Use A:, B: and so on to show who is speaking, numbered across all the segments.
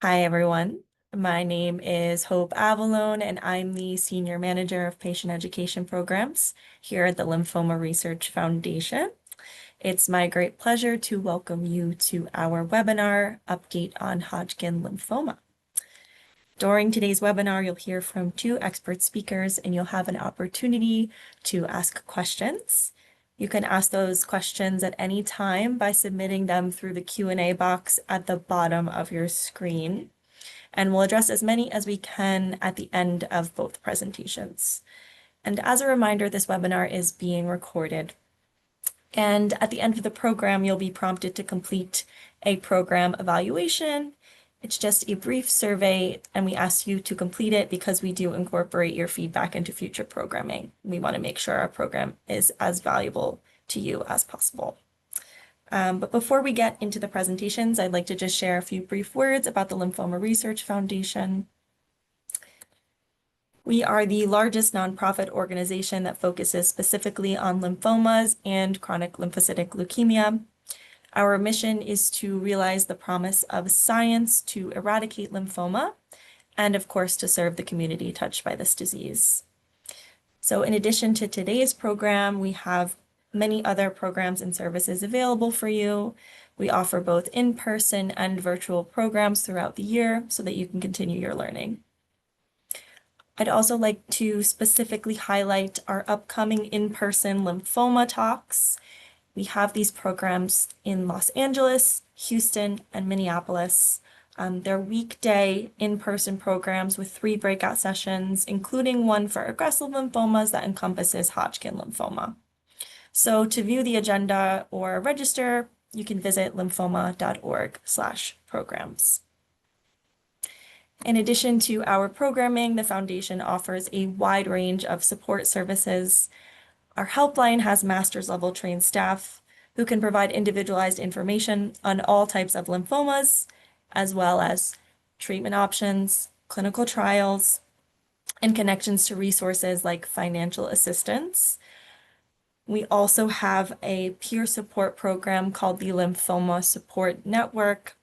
A: Hi, everyone. My name is Hope Avalone, and I'm the Senior Manager of Patient Education Programs here at the Lymphoma Research Foundation. It's my great pleasure to welcome you to our webinar, Update on Hodgkin Lymphoma. During today's webinar, you'll hear from two expert speakers, and you'll have an opportunity to ask questions. You can ask those questions at any time by submitting them through the Q&A box at the bottom of your screen, and we'll address as many as we can at the end of both presentations. And as a reminder, this webinar is being recorded. And at the end of the program, you'll be prompted to complete a program evaluation. It's just a brief survey, and we ask you to complete it because we do incorporate your feedback into future programming. We want to make sure our program is as valuable to you as possible. But before we get into the presentations, I'd like to just share a few brief words about the Lymphoma Research Foundation. We are the largest nonprofit organization that focuses specifically on lymphomas and chronic lymphocytic leukemia. Our mission is to realize the promise of science to eradicate lymphoma, and of course, to serve the community touched by this disease. So in addition to today's program, we have many other programs and services available for you. We offer both in-person and virtual programs throughout the year so that you can continue your learning. I'd also like to specifically highlight our upcoming in-person lymphoma talks. We have these programs in Los Angeles, Houston, and Minneapolis. They're weekday in-person programs with 3 breakout sessions, including one for aggressive lymphomas that encompasses Hodgkin lymphoma. So to view the agenda or register, you can visit lymphoma.org/programs. In addition to our programming, the foundation offers a wide range of support services. Our helpline has master's level trained staff who can provide individualized information on all types of lymphomas, as well as treatment options, clinical trials, and connections to resources like financial assistance. We also have a peer support program called the Lymphoma Support Network.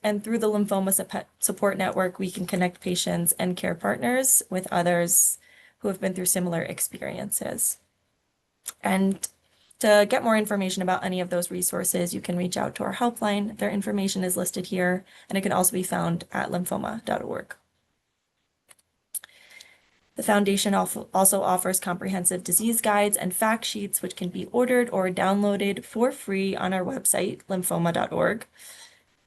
A: And through the Lymphoma Support Network, we can connect patients and care partners with others who have been through similar experiences. And to get more information about any of those resources, you can reach out to our helpline. Their information is listed here, and it can also be found at lymphoma.org. The foundation also offers comprehensive disease guides and fact sheets, which can be ordered or downloaded for free on our website, lymphoma.org.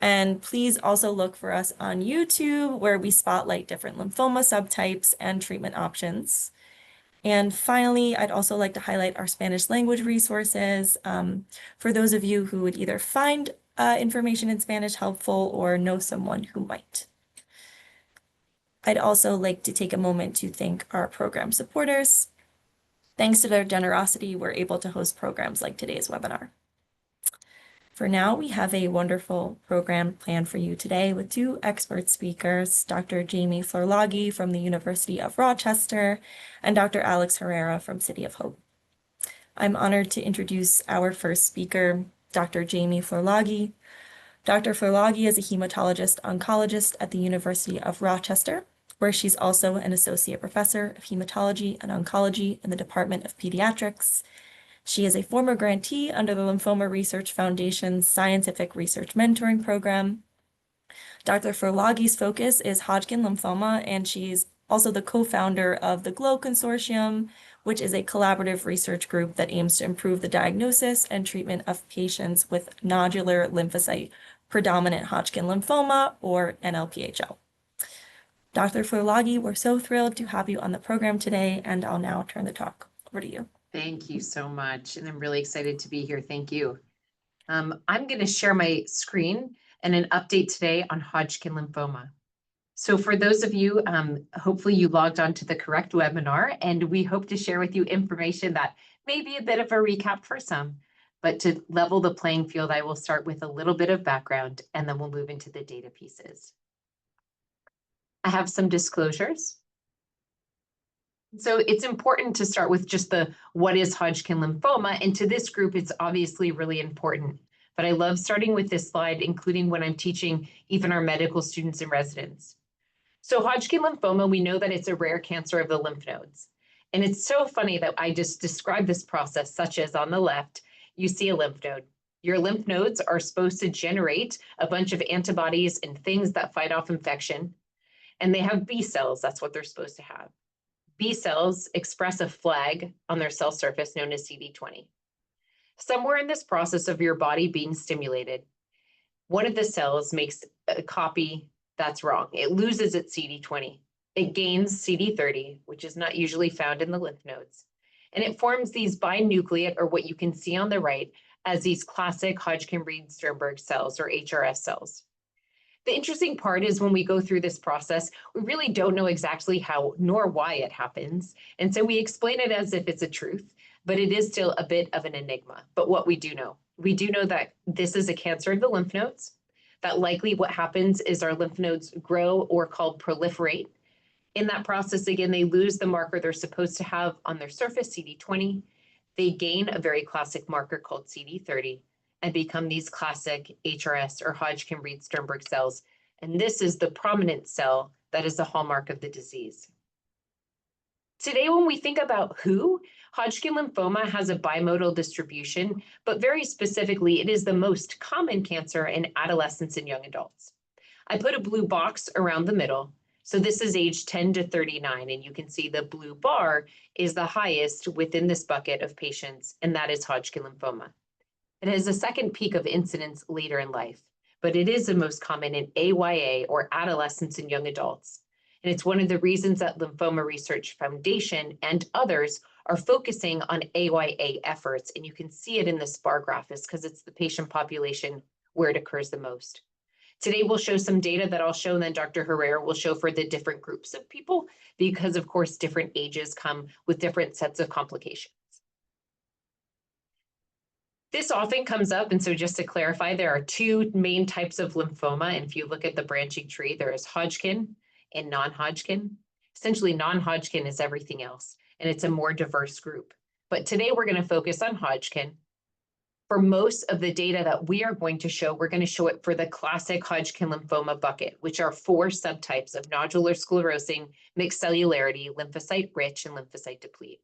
A: And please also look for us on YouTube, where we spotlight different lymphoma subtypes and treatment options. And finally, I'd also like to highlight our Spanish language resources for those of you who would either find information in Spanish helpful or know someone who might. I'd also like to take a moment to thank our program supporters. Thanks to their generosity, we're able to host programs like today's webinar. For now, we have a wonderful program planned for you today with 2 expert speakers, Dr. Jamie Florlagi from the University of Rochester and Dr. Alex Herrera from City of Hope. I'm honored to introduce our first speaker, Dr. Jamie Florlagi. Dr. Florlagi is a hematologist-oncologist at the University of Rochester, where she's also an associate professor of hematology and oncology in the Department of Pediatrics. She is a former grantee under the Lymphoma Research Foundation's Scientific Research Mentoring Program. Dr. Florlagi's focus is Hodgkin lymphoma, and she's also the co-founder of the GLOW Consortium, which is a collaborative research group that aims to improve the diagnosis and treatment of patients with nodular lymphocyte predominant Hodgkin lymphoma, or NLPHL. Dr. Florlagi, we're so thrilled to have you on the program today, and I'll now turn the talk over to you.
B: Thank you so much. And I'm really excited to be here. Thank you. I'm going to share my screen and an update today on Hodgkin lymphoma. So for those of you, hopefully you logged on to the correct webinar, and we hope to share with you information that may be a bit of a recap for some. But to level the playing field, I will start with a little bit of background, and then we'll move into the data pieces. I have some disclosures. So it's important to start with just the what is Hodgkin lymphoma, and to this group, it's obviously really important but I love starting with this slide, including when I'm teaching even our medical students and residents. So Hodgkin lymphoma, we know that it's a rare cancer of the lymph nodes. And it's so funny that I just described this process, such as on the left, you see a lymph node. Your lymph nodes are supposed to generate a bunch of antibodies and things that fight off infection. And they have B cells, that's what they're supposed to have. B cells express a flag on their cell surface known as CD20. Somewhere in this process of your body being stimulated, one of the cells makes a copy that's wrong. It loses its CD20. It gains CD30, which is not usually found in the lymph nodes. And it forms these binucleate, or what you can see on the right, as these classic Hodgkin-Reed-Sternberg cells, or HRS cells. The interesting part is when we go through this process, we really don't know exactly how nor why it happens. And so we explain it as if it's a truth, but it is still a bit of an enigma. But what we do know that this is a cancer of the lymph nodes, that likely what happens is our lymph nodes grow or called proliferate. In that process, again, they lose the marker they're supposed to have on their surface, CD20. They gain a very classic marker called CD30 and become these classic HRS or Hodgkin-Reed-Sternberg cells. And this is the prominent cell that is the hallmark of the disease. Today, when we think about Hodgkin lymphoma has a bimodal distribution, but very specifically, it is the most common cancer in adolescents and young adults. I put a blue box around the middle. So this is age 10 to 39, and you can see the blue bar is the highest within this bucket of patients, and that is Hodgkin lymphoma. It has a second peak of incidence later in life, but it is the most common in AYA, or adolescents and young adults. And it's one of the reasons that Lymphoma Research Foundation and others are focusing on AYA efforts. And you can see it in this bar graph because it's the patient population where it occurs the most. Today, we'll show some data that I'll show, and then Dr. Herrera will show for the different groups of people, because of course, different ages come with different sets of complications. This often comes up, and so just to clarify, there are two main types of lymphoma. And if you look at the branching tree, there is Hodgkin and non-Hodgkin. Essentially, non-Hodgkin is everything else, and it's a more diverse group. But today, we're going to focus on Hodgkin. For most of the data that we are going to show, we're going to show it for the classic Hodgkin lymphoma bucket, which are 4 subtypes of nodular sclerosing, mixed cellularity, lymphocyte rich, and lymphocyte deplete.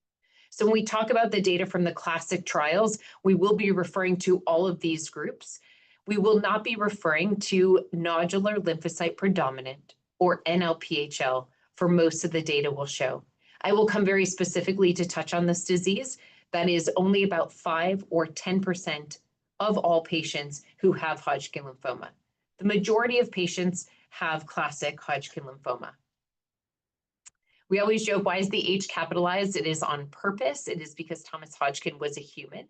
B: So when we talk about the data from the classic trials, we will be referring to all of these groups. We will not be referring to nodular lymphocyte predominant, or NLPHL, for most of the data we'll show. I will come very specifically to touch on this disease. That is only about 5 or 10% of all patients who have Hodgkin lymphoma. The majority of patients have classic Hodgkin lymphoma. We always joke, why is the H capitalized? It is on purpose. It is because Thomas Hodgkin was a human.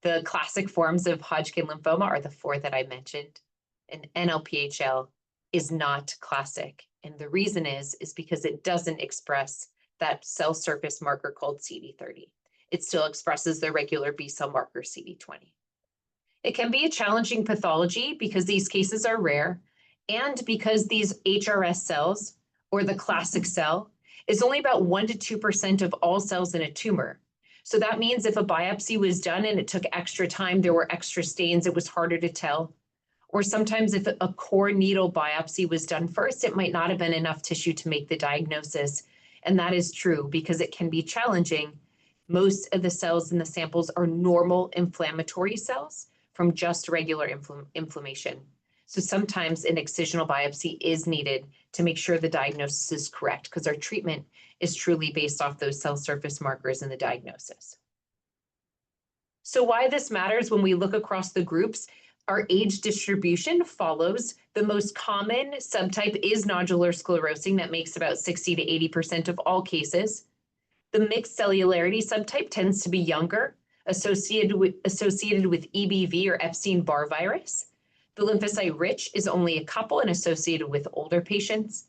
B: The classic forms of Hodgkin lymphoma are the 4 that I mentioned, and NLPHL is not classic. And the reason is because it doesn't express that cell surface marker called CD30. It still expresses the regular B cell marker CD20. It can be a challenging pathology because these cases are rare, and because these HRS cells, or the classic cell, is only about 1 to 2% of all cells in a tumor. So that means if a biopsy was done and it took extra time, there were extra stains, it was harder to tell. Or sometimes if a core needle biopsy was done first, it might not have been enough tissue to make the diagnosis. And that is true because it can be challenging. Most of the cells in the samples are normal inflammatory cells from just regular inflammation. So sometimes an excisional biopsy is needed to make sure the diagnosis is correct, because our treatment is truly based off those cell surface markers in the diagnosis. So why this matters when we look across the groups, our age distribution follows. The most common subtype is nodular sclerosing. That makes about 60 to 80% of all cases. The mixed cellularity subtype tends to be younger, associated with EBV or Epstein-Barr virus. The lymphocyte rich is only a couple and associated with older patients.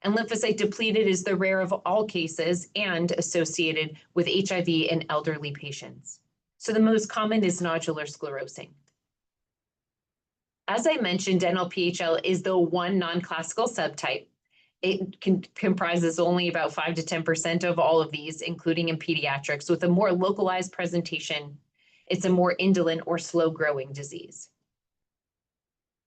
B: And lymphocyte depleted is the rare of all cases and associated with HIV in elderly patients. So the most common is nodular sclerosing. As I mentioned, NLPHL is the one non-classical subtype. It comprises only about 5 to 10% of all of these, including in pediatrics. With a more localized presentation, it's a more indolent or slow-growing disease.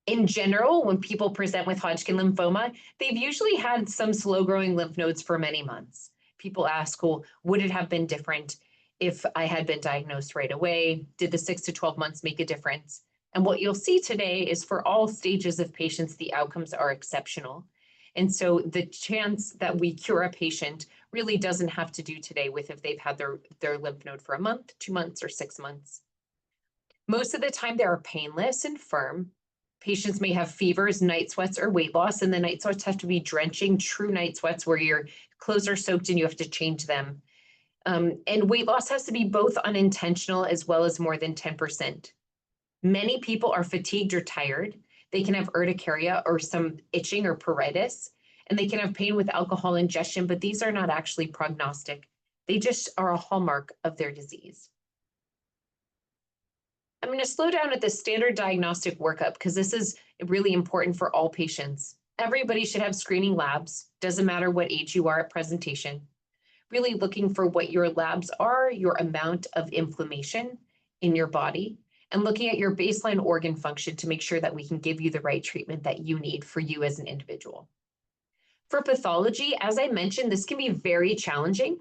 B: In general, when people present with Hodgkin lymphoma, they've usually had some slow-growing lymph nodes for many months. People ask, well, would it have been different if I had been diagnosed right away? Did the 6 to 12 months make a difference? And what you'll see today is for all stages of patients, the outcomes are exceptional. And so the chance that we cure a patient really doesn't have to do today with if they've had their lymph node for a month, 2 months, or 6 months. Most of the time, they are painless and firm. Patients may have fevers, night sweats, or weight loss, and the night sweats have to be drenching, true night sweats where your clothes are soaked and you have to change them. And weight loss has to be both unintentional as well as more than 10%. Many people are fatigued or tired. They can have urticaria or some itching or pruritus, and they can have pain with alcohol ingestion, but these are not actually prognostic. They just are a hallmark of their disease. I'm going to slow down at the standard diagnostic workup because this is really important for all patients. Everybody should have screening labs, doesn't matter what age you are at presentation. Really looking for what your labs are, your amount of inflammation in your body, and looking at your baseline organ function to make sure that we can give you the right treatment that you need for you as an individual. For pathology, as I mentioned, this can be very challenging.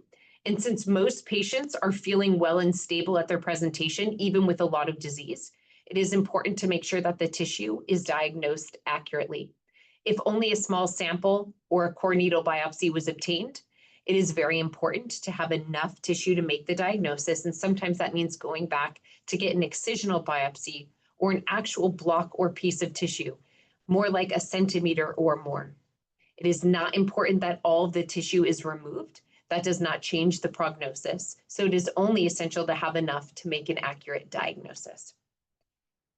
B: And since most patients are feeling well and stable at their presentation, even with a lot of disease, it is important to make sure that the tissue is diagnosed accurately. If only a small sample or a core needle biopsy was obtained, it is very important to have enough tissue to make the diagnosis. And sometimes that means going back to get an excisional biopsy or an actual block or piece of tissue, more like a centimeter or more. It is not important that all of the tissue is removed. That does not change the prognosis. So it is only essential to have enough to make an accurate diagnosis.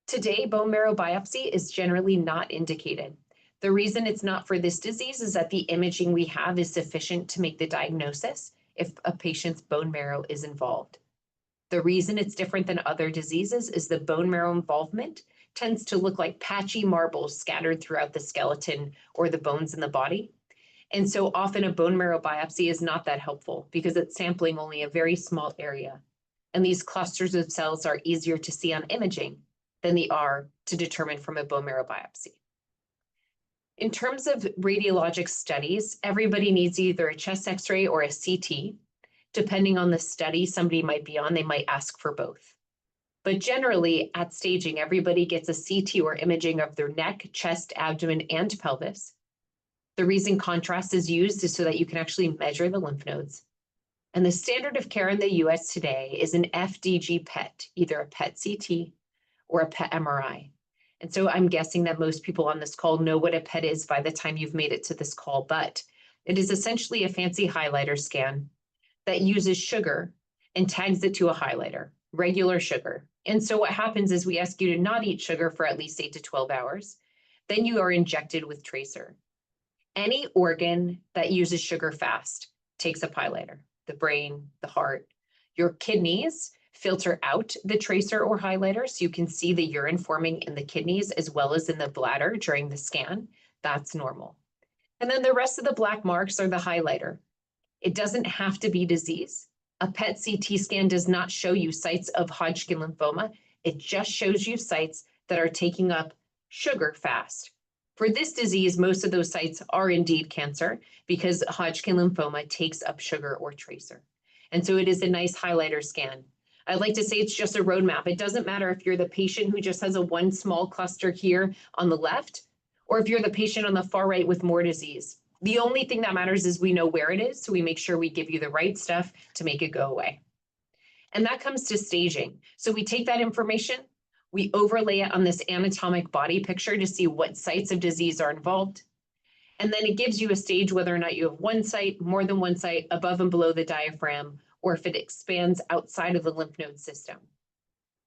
B: Today, bone marrow biopsy is generally not indicated. The reason it's not for this disease is that the imaging we have is sufficient to make the diagnosis if a patient's bone marrow is involved. The reason it's different than other diseases is the bone marrow involvement tends to look like patchy marbles scattered throughout the skeleton or the bones in the body. And so often a bone marrow biopsy is not that helpful because it's sampling only a very small area. And these clusters of cells are easier to see on imaging than they are to determine from a bone marrow biopsy. In terms of radiologic studies, everybody needs either a chest X-ray or a CT. Depending on the study somebody might be on, they might ask for both. But generally, at staging, everybody gets a CT or imaging of their neck, chest, abdomen, and pelvis. The reason contrast is used is so that you can actually measure the lymph nodes. And the standard of care in the US today is an FDG PET, either a PET CT or a PET MRI. And so I'm guessing that most people on this call know what a PET is by the time you've made it to this call, but it is essentially a fancy highlighter scan that uses sugar and tags it to a highlighter, regular sugar. And so what happens is we ask you to not eat sugar for at least 8 to 12 hours. Then you are injected with tracer. Any organ that uses sugar fast takes up highlighter, the brain, the heart. Your kidneys filter out the tracer or highlighter so you can see the urine forming in the kidneys as well as in the bladder during the scan. That's normal. And then the rest of the black marks are the highlighter. It doesn't have to be disease. A PET CT scan does not show you sites of Hodgkin lymphoma. It just shows you sites that are taking up sugar fast. For this disease, most of those sites are indeed cancer because Hodgkin lymphoma takes up sugar or tracer. And so it is a nice highlighter scan. I'd like to say it's just a roadmap. It doesn't matter if you're the patient who just has a one small cluster here on the left, or if you're the patient on the far right with more disease. The only thing that matters is we know where it is, so we make sure we give you the right stuff to make it go away. And that comes to staging. So we take that information, we overlay it on this anatomic body picture to see what sites of disease are involved. And then it gives you a stage whether or not you have one site, more than one site, above and below the diaphragm, or if it expands outside of the lymph node system.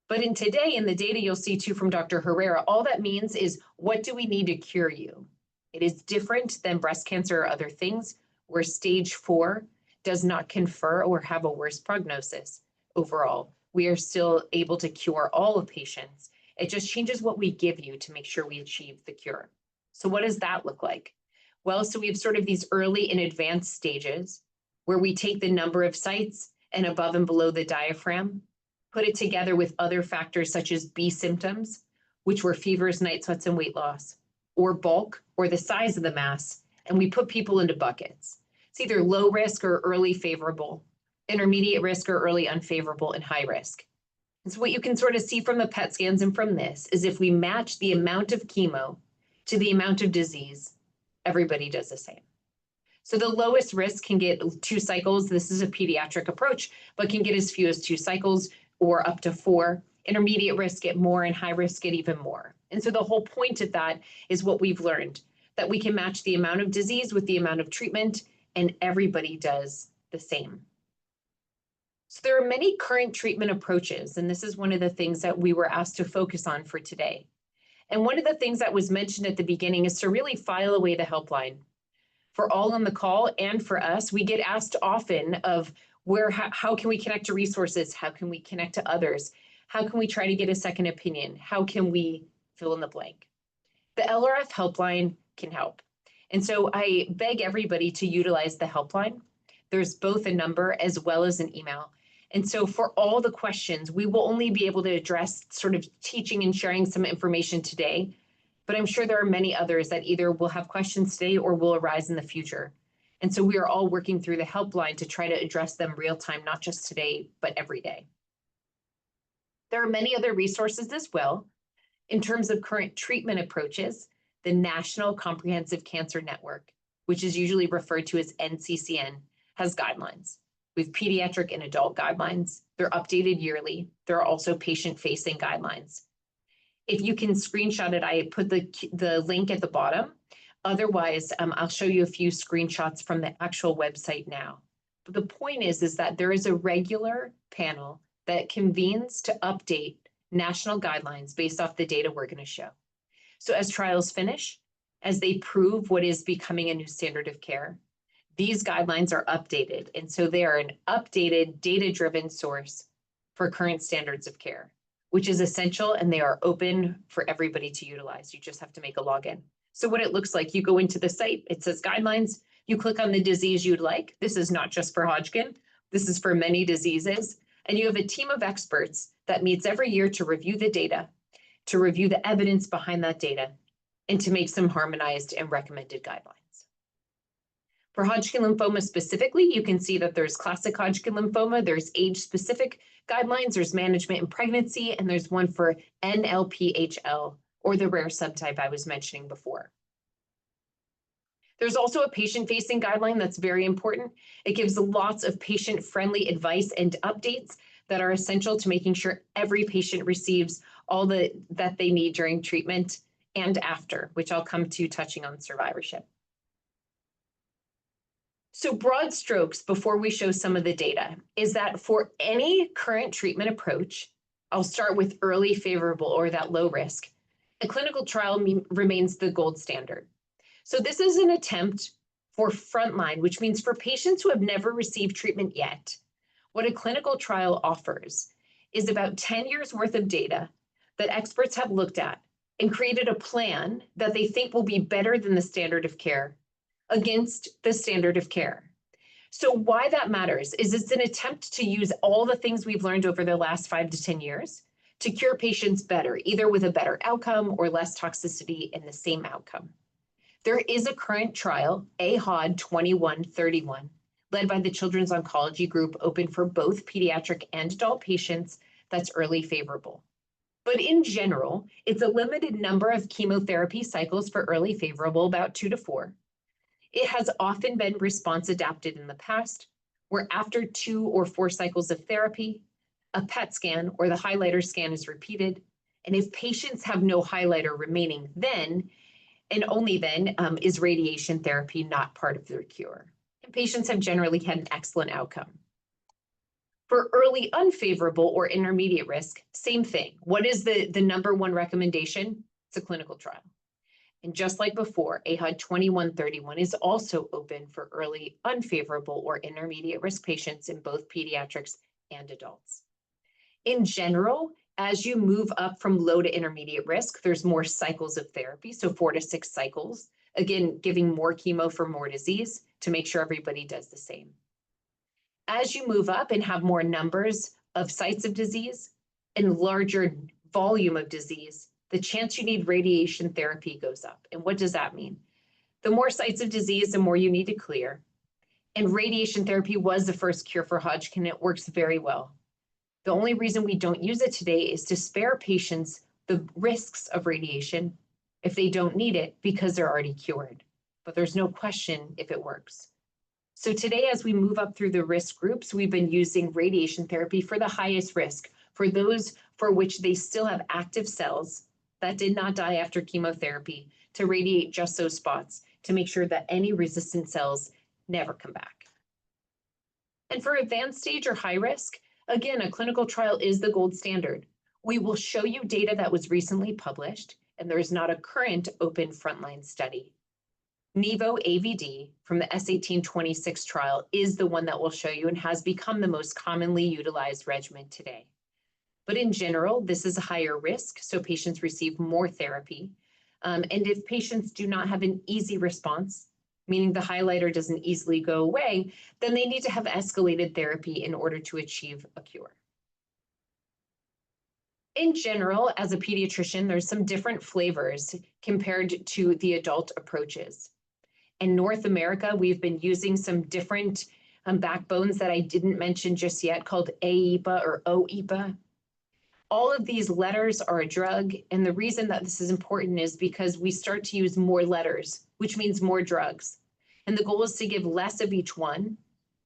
B: But in the data you'll see too from Dr. Herrera, all that means is what do we need to cure you? It is different than breast cancer or other things where stage 4 does not confer or have a worse prognosis overall. We are still able to cure all of patients. It just changes what we give you to make sure we achieve the cure. So what does that look like? Well, so we have sort of these early and advanced stages where we take the number of sites and above and below the diaphragm, put it together with other factors such as B symptoms which were fevers, night sweats, and weight loss, or bulk, or the size of the mass, and we put people into buckets. It's either low risk or early favorable, intermediate risk or early unfavorable, and high risk. And so what you can sort of see from the PET scans and from this is if we match the amount of chemo to the amount of disease, everybody does the same. So the lowest risk can get 2 cycles. This is a pediatric approach, but can get as few as 2 cycles or up to 4. Intermediate risk get more and high risk get even more. And so the whole point of that is what we've learned, that we can match the amount of disease with the amount of treatment, and everybody does the same. So there are many current treatment approaches, and this is one of the things that we were asked to focus on for today. And one of the things that was mentioned at the beginning is to really file away the helpline. For all on the call and for us, we get asked often of how can we connect to resources? How can we connect to others? How can we try to get a second opinion? How can we fill in the blank? The LRF helpline can help. And so I beg everybody to utilize the helpline. There's both a number as well as an email. And so for all the questions, we will only be able to address sort of teaching and sharing some information today, but I'm sure there are many others that either will have questions today or will arise in the future. And so we are all working through the helpline to try to address them real time, not just today, but every day. There are many other resources as well. In terms of current treatment approaches, the National Comprehensive Cancer Network, which is usually referred to as NCCN, has guidelines. With pediatric and adult guidelines. They're updated yearly. There are also patient-facing guidelines. If you can screenshot it, I put the link at the bottom. Otherwise, I'll show you a few screenshots from the actual website now. But the point is that there is a regular panel that convenes to update national guidelines based off the data we're going to show. So as trials finish, as they prove what is becoming a new standard of care, these guidelines are updated, and so they are an updated, data-driven source for current standards of care, which is essential, and they are open for everybody to utilize. You just have to make a login. So what it looks like, you go into the site, it says guidelines, you click on the disease you'd like. This is not just for Hodgkin, this is for many diseases, and you have a team of experts that meets every year to review the data, to review the evidence behind that data, and to make some harmonized and recommended guidelines. For Hodgkin lymphoma specifically, you can see that there's classic Hodgkin lymphoma, there's age-specific guidelines, there's management in pregnancy, and there's one for NLPHL, or the rare subtype I was mentioning before. There's also a patient-facing guideline that's very important. It gives lots of patient-friendly advice and updates that are essential to making sure every patient receives all that they need during treatment and after, which I'll come to touching on survivorship. So broad strokes before we show some of the data is that for any current treatment approach, I'll start with early favorable or that low risk. A clinical trial remains the gold standard. So this is an attempt for frontline, which means for patients who have never received treatment yet, what a clinical trial offers is about 10 years worth of data that experts have looked at and created a plan that they think will be better than the standard of care against the standard of care. So why that matters is it's an attempt to use all the things we've learned over the last 5 to 10 years to cure patients better, either with a better outcome or less toxicity in the same outcome. There is a current trial, AHOD 2131, led by the Children's Oncology Group, open for both pediatric and adult patients that's early favorable. But in general, it's a limited number of chemotherapy cycles for early favorable, about 2 to 4. It has often been response adapted in the past, where after 2 or 4 cycles of therapy, a PET scan or the highlighter scan is repeated. And if patients have no highlighter remaining, then and only then is radiation therapy not part of their cure. And patients have generally had an excellent outcome. For early unfavorable or intermediate risk, same thing. What is the number one recommendation? It's a clinical trial. And just like before, AHOD 2131 is also open for early unfavorable or intermediate risk patients in both pediatrics and adults. In general, as you move up from low to intermediate risk, there's more cycles of therapy, so 4 to 6 cycles, again, giving more chemo for more disease to make sure everybody does the same. As you move up and have more numbers of sites of disease and larger volume of disease, the chance you need radiation therapy goes up. And what does that mean? The more sites of disease, the more you need to clear. And radiation therapy was the first cure for Hodgkin. It works very well. The only reason we don't use it today is to spare patients the risks of radiation if they don't need it because they're already cured. But there's no question if it works. So today, as we move up through the risk groups, we've been using radiation therapy for the highest risk, for those for which they still have active cells that did not die after chemotherapy, to radiate just those spots to make sure that any resistant cells never come back. And for advanced stage or high risk, again, a clinical trial is the gold standard. We will show you data that was recently published, and there is not a current open frontline study. Nivo AVD from the S1826 trial is the one that we'll show you and has become the most commonly utilized regimen today. But in general, this is a higher risk, so patients receive more therapy. And if patients do not have an easy response, meaning the highlighter doesn't easily go away, then they need to have escalated therapy in order to achieve a cure. In general, as a pediatrician, there's some different flavors compared to the adult approaches. In North America, we've been using some different backbones that I didn't mention just yet called AEPA or OEPA. All of these letters are a drug, and the reason that this is important is because we start to use more letters, which means more drugs. And the goal is to give less of each one,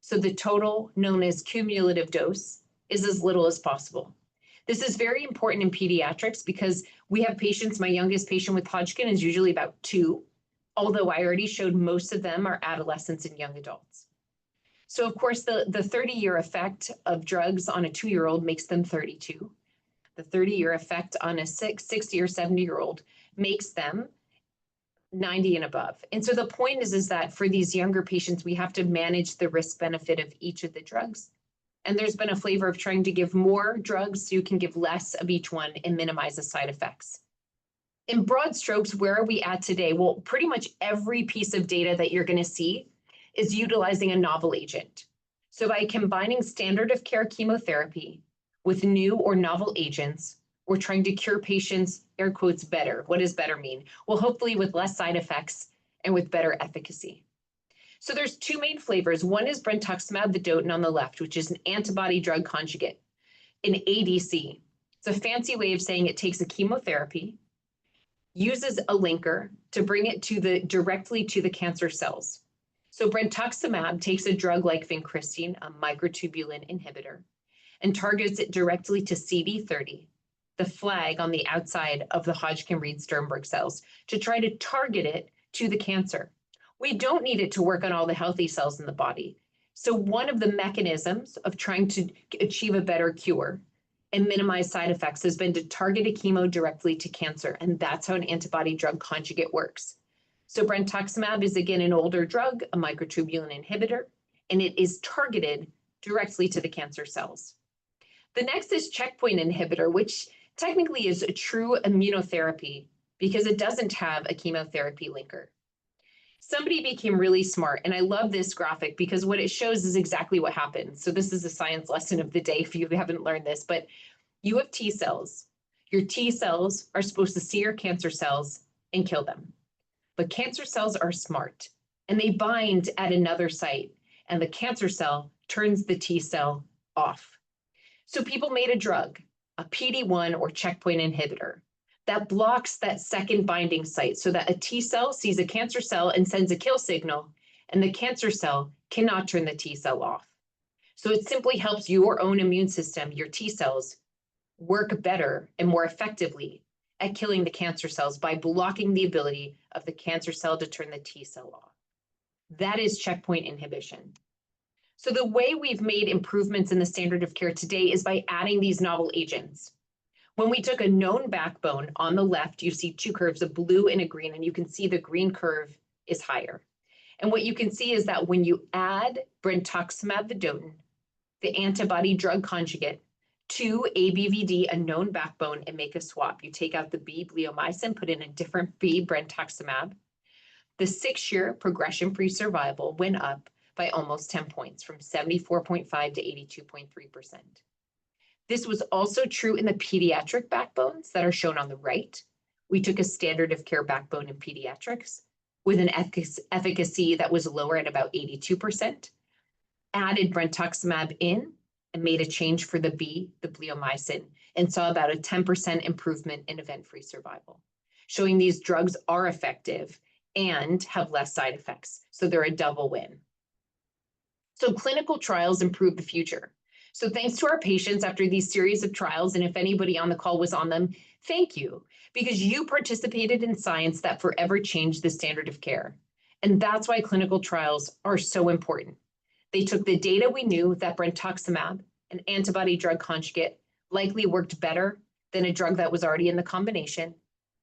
B: so the total, known as cumulative dose, is as little as possible. This is very important in pediatrics because we have patients, my youngest patient with Hodgkin is usually about 2, although I already showed most of them are adolescents and young adults. So of course, the 30-year effect of drugs on a 2-year-old makes them 32. The 30-year effect on a 60 or 70-year-old makes them 90 and above. And so the point is that for these younger patients, we have to manage the risk benefit of each of the drugs. And there's been a flavor of trying to give more drugs so you can give less of each one and minimize the side effects. In broad strokes, where are we at today? Well, pretty much every piece of data that you're going to see is utilizing a novel agent. So by combining standard of care chemotherapy with new or novel agents, we're trying to cure patients, air quotes, better. What does better mean? Well, hopefully with less side effects and with better efficacy. So there's 2 main flavors. One is brentuximab vedotin on the left, which is an antibody drug conjugate, an ADC. It's a fancy way of saying it takes a chemotherapy, uses a linker to bring it directly to the cancer cells. So brentuximab takes a drug like vincristine, a microtubulin inhibitor, and targets it directly to CD30, the flag on the outside of the Hodgkin-Reed-Sternberg cells, to try to target it to the cancer. We don't need it to work on all the healthy cells in the body. So one of the mechanisms of trying to achieve a better cure and minimize side effects has been to target a chemo directly to cancer, and that's how an antibody drug conjugate works. So brentuximab is again an older drug, a microtubulin inhibitor, and it is targeted directly to the cancer cells. The next is checkpoint inhibitor, which technically is a true immunotherapy because it doesn't have a chemotherapy linker. Somebody became really smart, and I love this graphic because what it shows is exactly what happens. So this is a science lesson of the day if you haven't learned this, but you have T cells. Your T cells are supposed to see your cancer cells and kill them. But cancer cells are smart, and they bind at another site, and the cancer cell turns the T cell off. So people made a drug, a PD-1 or checkpoint inhibitor, that blocks that second binding site so that a T cell sees a cancer cell and sends a kill signal, and the cancer cell cannot turn the T cell off. So it simply helps your own immune system, your T cells, work better and more effectively at killing the cancer cells by blocking the ability of the cancer cell to turn the T cell off. That is checkpoint inhibition. So the way we've made improvements in the standard of care today is by adding these novel agents. When we took a known backbone on the left, you see 2 curves, a blue and a green, and you can see the green curve is higher. And what you can see is that when you add brentuximab vedotin, the antibody drug conjugate, to ABVD, a known backbone, and make a swap. You take out the B bleomycin, put in a different B brentuximab. The 6-year progression-free survival went up by almost 10 points, from 74.5 to 82.3%. This was also true in the pediatric backbones that are shown on the right. We took a standard of care backbone in pediatrics with an efficacy that was lower at about 82%, added brentuximab in and made a change for the B, the bleomycin, and saw about a 10% improvement in event-free survival, showing these drugs are effective and have less side effects. So they're a double win. So clinical trials improve the future. So thanks to our patients after these series of trials, and if anybody on the call was on them, thank you, because you participated in science that forever changed the standard of care. And that's why clinical trials are so important. They took the data we knew that brentuximab, an antibody drug conjugate, likely worked better than a drug that was already in the combination,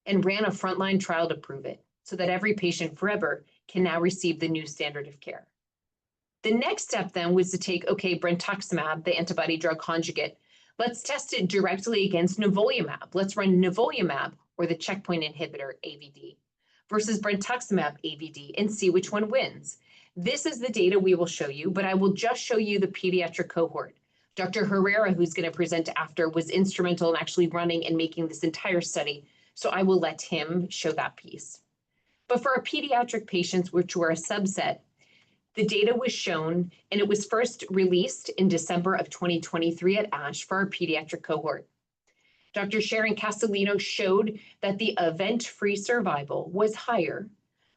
B: and ran a frontline trial to prove it, so that every patient forever can now receive the new standard of care. The next step then was to take, okay, brentuximab, the antibody drug conjugate, let's test it directly against nivolumab. Let's run nivolumab, or the checkpoint inhibitor, AVD, versus brentuximab AVD and see which one wins. This is the data we will show you, but I will just show you the pediatric cohort. Dr. Herrera, who's going to present after, was instrumental in actually running and making this entire study, so I will let him show that piece. But for our pediatric patients, which were a subset, the data was shown, and it was first released in December of 2023 at ASH for our pediatric cohort. Dr. Sharon Castellino showed that the event-free survival was higher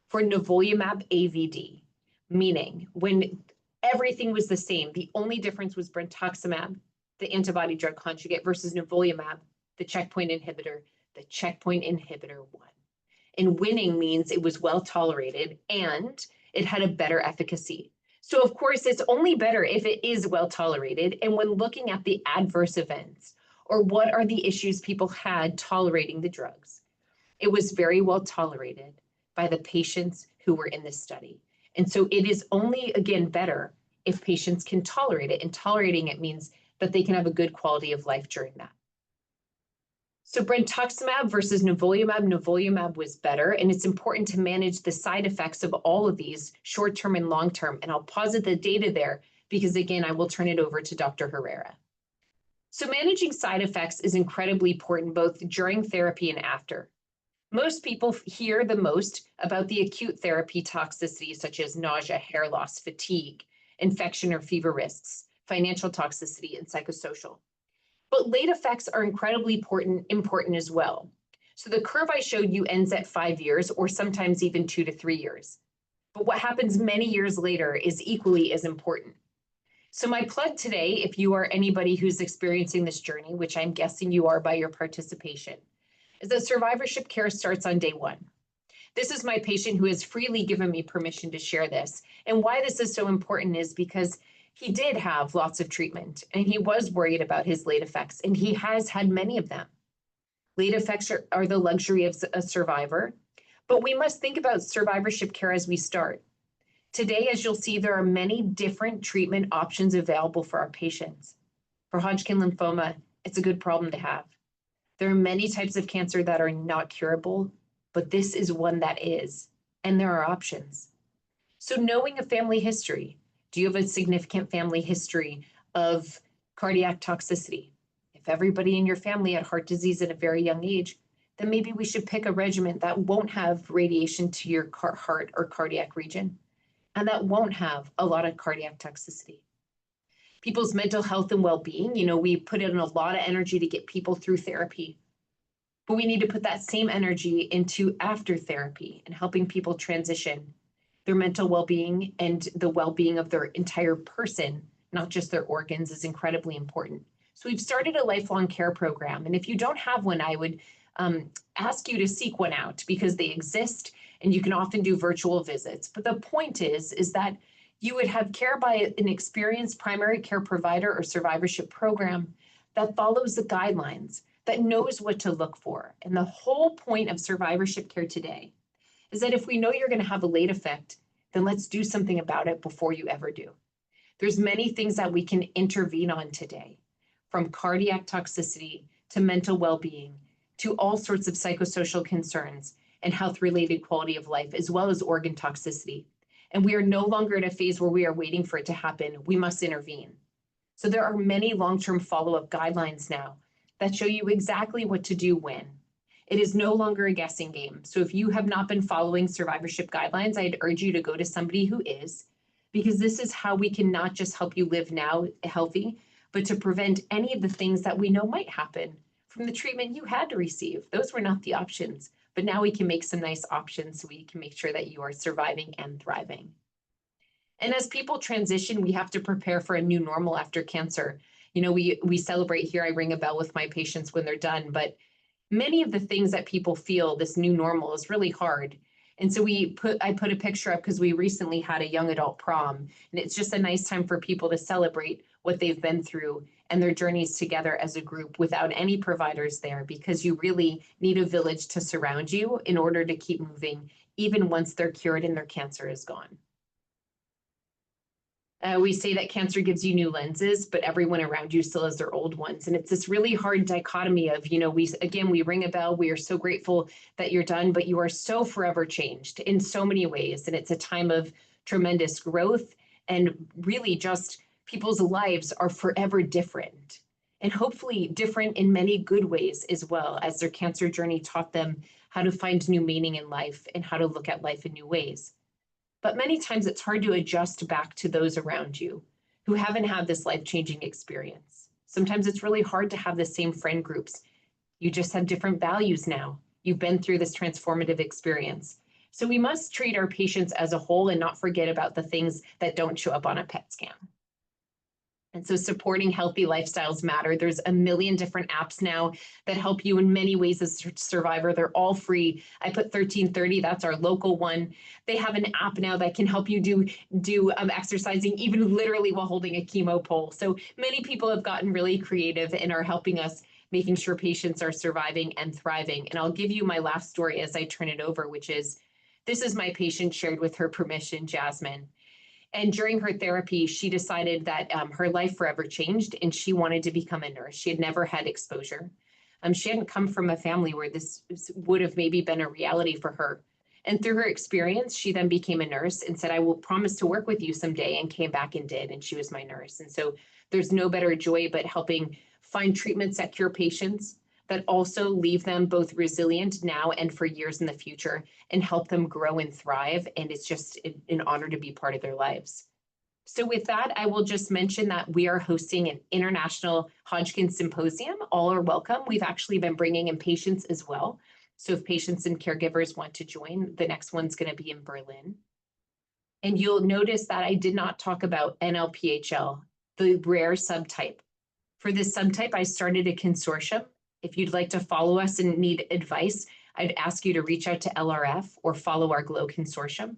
B: for nivolumab AVD, meaning when everything was the same, the only difference was brentuximab, the antibody drug conjugate, versus nivolumab, the checkpoint inhibitor. The checkpoint inhibitor won. And winning means it was well tolerated and it had a better efficacy. So of course, it's only better if it is well tolerated. And when looking at the adverse events, or what are the issues people had tolerating the drugs, it was very well tolerated by the patients who were in this study. And so it is only, again, better if patients can tolerate it. And tolerating it means that they can have a good quality of life during that. So brentuximab versus nivolumab was better, and it's important to manage the side effects of all of these, short-term and long-term. And I'll posit the data there because, again, I will turn it over to Dr. Herrera. So managing side effects is incredibly important both during therapy and after. Most people hear the most about the acute therapy toxicities such as nausea, hair loss, fatigue, infection or fever risks, financial toxicity, and psychosocial. But late effects are incredibly important as well. So the curve I showed you ends at 5 years or sometimes even 2 to 3 years. But what happens many years later is equally as important. So my plug today, if you are anybody who's experiencing this journey, which I'm guessing you are by your participation, is that survivorship care starts on day 1. This is my patient who has freely given me permission to share this. And why this is so important is because he did have lots of treatment and he was worried about his late effects, and he has had many of them. Late effects are the luxury of a survivor, but we must think about survivorship care as we start. Today, as you'll see, there are many different treatment options available for our patients. For Hodgkin lymphoma, it's a good problem to have. There are many types of cancer that are not curable, but this is one that is, and there are options. So knowing a family history, do you have a significant family history of cardiac toxicity? If everybody in your family had heart disease at a very young age, then maybe we should pick a regimen that won't have radiation to your heart or cardiac region, and that won't have a lot of cardiac toxicity. People's mental health and well-being, we put in a lot of energy to get people through therapy, but we need to put that same energy into after therapy and helping people transition. Their mental well-being and the well-being of their entire person, not just their organs, is incredibly important. So we've started a lifelong care program. And if you don't have one, I would ask you to seek one out because they exist and you can often do virtual visits. But the point is that you would have care by an experienced primary care provider or survivorship program that follows the guidelines, that knows what to look for. And the whole point of survivorship care today is that if we know you're going to have a late effect, then let's do something about it before you ever do. There's many things that we can intervene on today, from cardiac toxicity to mental well-being to all sorts of psychosocial concerns and health-related quality of life, as well as organ toxicity. And we are no longer at a phase where we are waiting for it to happen. We must intervene. So there are many long-term follow-up guidelines now that show you exactly what to do when. It is no longer a guessing game. So if you have not been following survivorship guidelines, I'd urge you to go to somebody who is, because this is how we can not just help you live now healthy, but to prevent any of the things that we know might happen from the treatment you had to receive. Those were not the options, but now we can make some nice options so we can make sure that you are surviving and thriving. And as people transition, we have to prepare for a new normal after cancer. You know, we celebrate here, I ring a bell with my patients when they're done, but many of the things that people feel this new normal is really hard. And so I put a picture up because we recently had a young adult prom, and it's just a nice time for people to celebrate what they've been through and their journeys together as a group without any providers there, because you really need a village to surround you in order to keep moving, even once they're cured and their cancer is gone. We say that cancer gives you new lenses, but everyone around you still has their old ones. And it's this really hard dichotomy of, you know, we ring a bell. We are so grateful that you're done, but you are so forever changed in so many ways. And it's a time of tremendous growth, and really just people's lives are forever different, and hopefully different in many good ways as well, as their cancer journey taught them how to find new meaning in life and how to look at life in new ways. But many times it's hard to adjust back to those around you who haven't had this life-changing experience. Sometimes it's really hard to have the same friend groups. You just have different values now. You've been through this transformative experience. So we must treat our patients as a whole and not forget about the things that don't show up on a PET scan. And so supporting healthy lifestyles matter. There's a million different apps now that help you in many ways as a survivor. They're all free. I put 1330, that's our local one. They have an app now that can help you do exercising, even literally while holding a chemo pole. So many people have gotten really creative and are helping us, making sure patients are surviving and thriving. And I'll give you my last story as I turn it over, which is, this is my patient shared with her permission, Jasmine. And during her therapy, she decided that her life forever changed and she wanted to become a nurse. She had never had exposure. She hadn't come from a family where this would have maybe been a reality for her. And through her experience, she then became a nurse and said, I will promise to work with you someday, and came back and did. And she was my nurse. And so there's no better joy but helping find treatments that cure patients, that also leave them both resilient now and for years in the future, and help them grow and thrive. And it's just an honor to be part of their lives. So with that, I will just mention that we are hosting an international Hodgkin symposium. All are welcome. We've actually been bringing in patients as well. So if patients and caregivers want to join, the next one's going to be in Berlin. And you'll notice that I did not talk about NLPHL, the rare subtype. For this subtype, I started a consortium. If you'd like to follow us and need advice, I'd ask you to reach out to LRF or follow our GLOW consortium.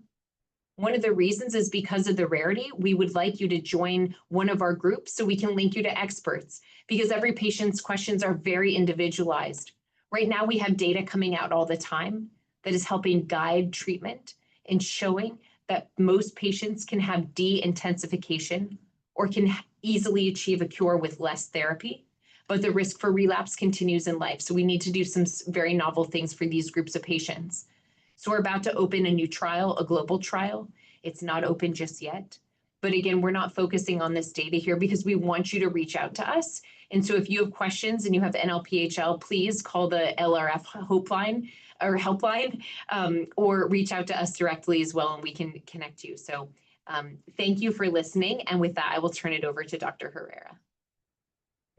B: One of the reasons is because of the rarity. We would like you to join one of our groups so we can link you to experts, because every patient's questions are very individualized. Right now, we have data coming out all the time that is helping guide treatment and showing that most patients can have de-intensification or can easily achieve a cure with less therapy, but the risk for relapse continues in life. So we need to do some very novel things for these groups of patients. So we're about to open a new trial, a global trial. It's not open just yet. But again, we're not focusing on this data here because we want you to reach out to us. And so if you have questions and you have NLPHL, please call the LRF Hopeline or helpline, or reach out to us directly as well, and we can connect you. So thank you for listening. And with that, I will turn it over to Dr. Herrera.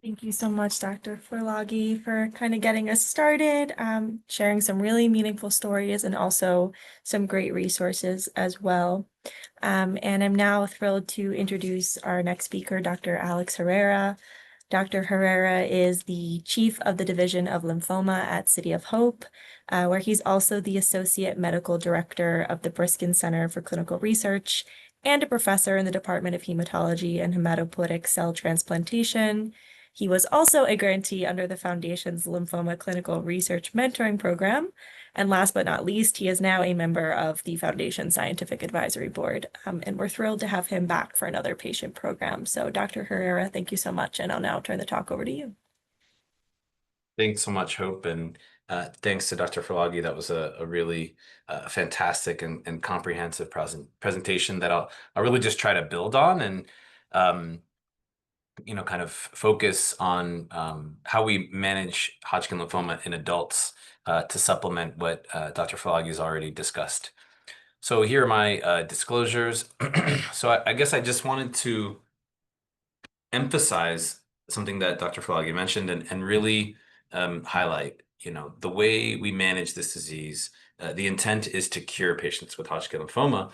A: Thank you so much, Dr. Forlagi, for kind of getting us started, sharing some really meaningful stories and also some great resources as well. And I'm now thrilled to introduce our next speaker, Dr. Alex Herrera. Dr. Herrera is the Chief of the Division of Lymphoma at City of Hope, where he's also the Associate Medical Director of the Briskin Center for Clinical Research and a professor in the Department of Hematology and Hematopoietic Cell Transplantation. He was also a grantee under the Foundation's Lymphoma Clinical Research Mentoring Program. And last but not least, he is now a member of the Foundation Scientific Advisory Board. And we're thrilled to have him back for another patient program. So Dr. Herrera, thank you so much. And I'll now turn the talk over to you.
C: Thanks so much, Hope. And thanks to Dr. Forlagi. That was a really fantastic and comprehensive presentation that I'll really just try to build on. And kind of focus on how we manage Hodgkin lymphoma in adults to supplement what Dr. Falagi has already discussed. So here are my disclosures. So I guess I just wanted to emphasize something that Dr. Falagi mentioned and really highlight, the way we manage this disease. The intent is to cure patients with Hodgkin lymphoma.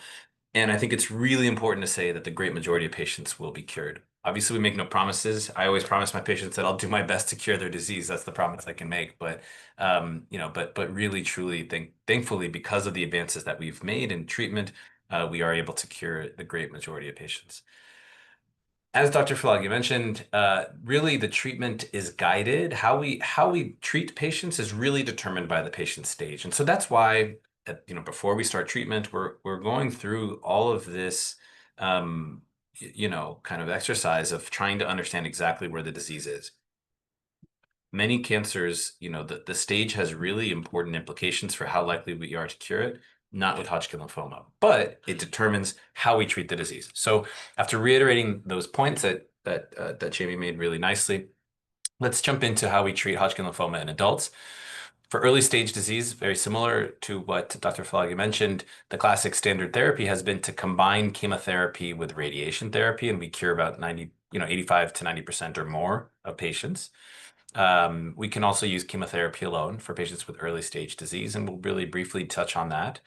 C: And I think it's really important to say that the great majority of patients will be cured. Obviously, we make no promises. I always promise my patients that I'll do my best to cure their disease. That's the promise I can make. But but really, truly, thankfully, because of the advances that we've made in treatment, we are able to cure the great majority of patients. As Dr. Falagi mentioned, really the treatment is guided. How we treat patients is really determined by the patient's stage, and so that's why before we start treatment, we're going through all of this, kind of exercise of trying to understand exactly where the disease is. Many cancers, the stage has really important implications for how likely we are to cure it, not with Hodgkin lymphoma, but it determines how we treat the disease. So after reiterating those points that Jamie made really nicely, let's jump into how we treat Hodgkin lymphoma in adults. For early stage disease, very similar to what Dr. Falagi mentioned, the classic standard therapy has been to combine chemotherapy with radiation therapy, and we cure about 85 to 90% or more of patients. We can also use chemotherapy alone for patients with early stage disease, and we'll really briefly touch on that.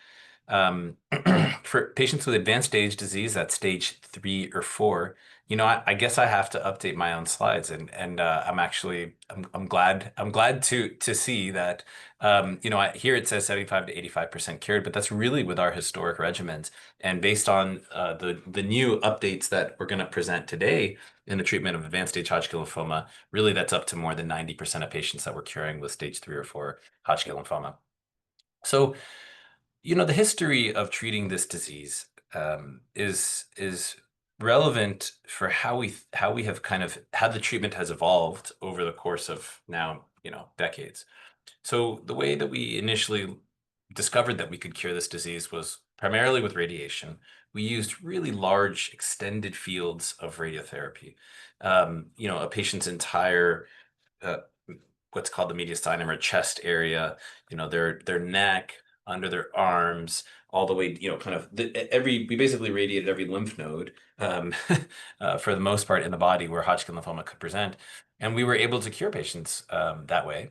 C: For patients with advanced stage disease, that's stage 3 or 4, I guess I have to update my own slides, and I'm glad to see that here it says 75 to 85% cured, but that's really with our historic regimens, and based on the new updates that we're going to present today in the treatment of advanced stage Hodgkin lymphoma, really that's up to more than 90% of patients that we're curing with stage 3 or 4 Hodgkin lymphoma. So the history of treating this disease is relevant for how we have kind of how the treatment has evolved over the course of now decades. So the way that we initially discovered that we could cure this disease was primarily with radiation. We used really large extended fields of radiotherapy. A patient's entire uh, what's called the mediastinum or chest area, their neck, under their arms, all the way, kind of we basically radiated every lymph node for the most part in the body where Hodgkin lymphoma could present. And we were able to cure patients that way.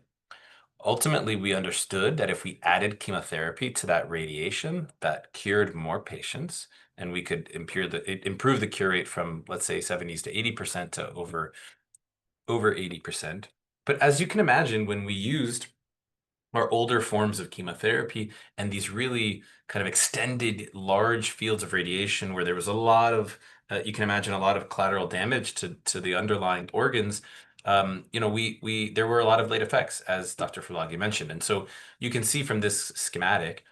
C: Ultimately, we understood that if we added chemotherapy to that radiation, that cured more patients, and we could improve the cure rate from, let's say, 70s to 80% to over 80%. But as you can imagine, when we used our older forms of chemotherapy and these really kind of extended large fields of radiation where there was a lot of, you can imagine a lot of collateral damage to the underlying organs, there were a lot of late effects, as Dr. Falagi mentioned. And so you can see from this schematic,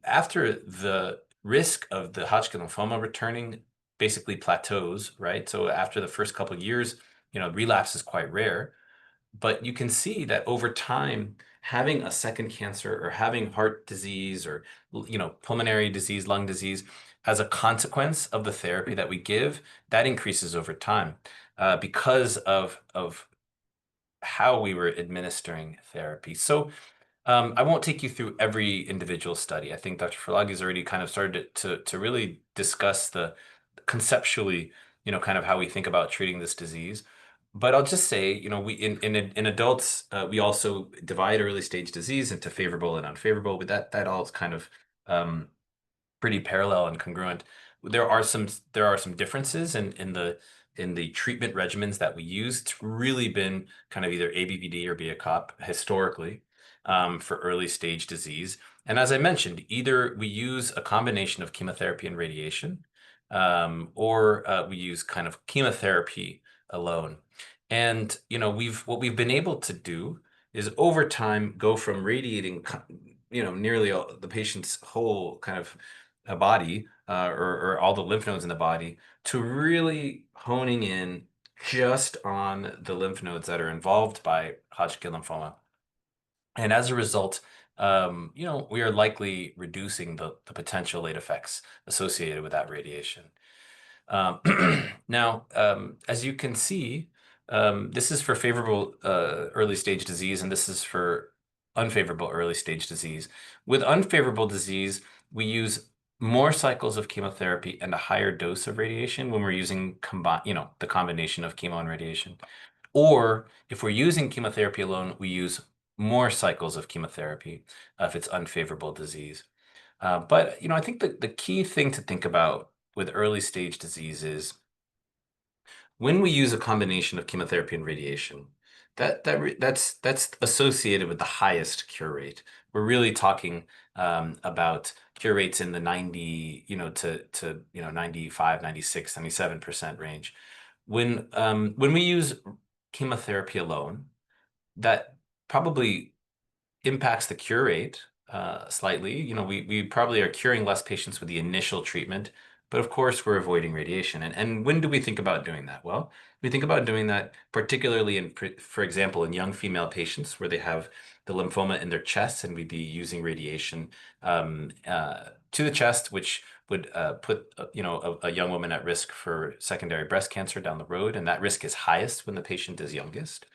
C: after the risk of the Hodgkin lymphoma returning basically plateaus, right? So after the first couple of years, relapse is quite rare, but you can see that over time, having a second cancer or having heart disease or pulmonary disease, lung disease, as a consequence of the therapy that we give, that increases over time because of how we were administering therapy. So I won't take you through every individual study. I think Dr. Falagi has already kind of started to really discuss the conceptually, kind of how we think about treating this disease. But I'll just say, we in adults, we also divide early stage disease into favorable and unfavorable. But that all is kind of pretty parallel and congruent. There are some differences in the treatment regimens that we use. It's really been kind of either ABVD or BACOP historically for early stage disease. And as I mentioned, either we use a combination of chemotherapy and radiation, or we use kind of chemotherapy alone. And what we've been able to do is over time go from radiating nearly all the patient's whole kind of body or all the lymph nodes in the body to really honing in just on the lymph nodes that are involved by Hodgkin lymphoma. And as a result, we are likely reducing the potential late effects associated with that radiation. Now, as you can see, this is for favorable early stage disease, and this is for unfavorable early stage disease. With unfavorable disease, we use more cycles of chemotherapy and a higher dose of radiation when we're using the combination of chemo and radiation. Or if we're using chemotherapy alone, we use more cycles of chemotherapy if it's unfavorable disease. But I think the key thing to think about with early stage disease is when we use a combination of chemotherapy and radiation, that's associated with the highest cure rate. We're really talking about cure rates in the 90, to 95, 96, 97% range. When we use chemotherapy alone, that probably impacts the cure rate slightly. We probably are curing less patients with the initial treatment, but of course we're avoiding radiation. And when do we think about doing that? Well, we think about doing that particularly for example, in young female patients where they have the lymphoma in their chest, and we'd be using radiation to the chest, which would put a young woman at risk for secondary breast cancer down the road, and that risk is highest when the patient is youngest.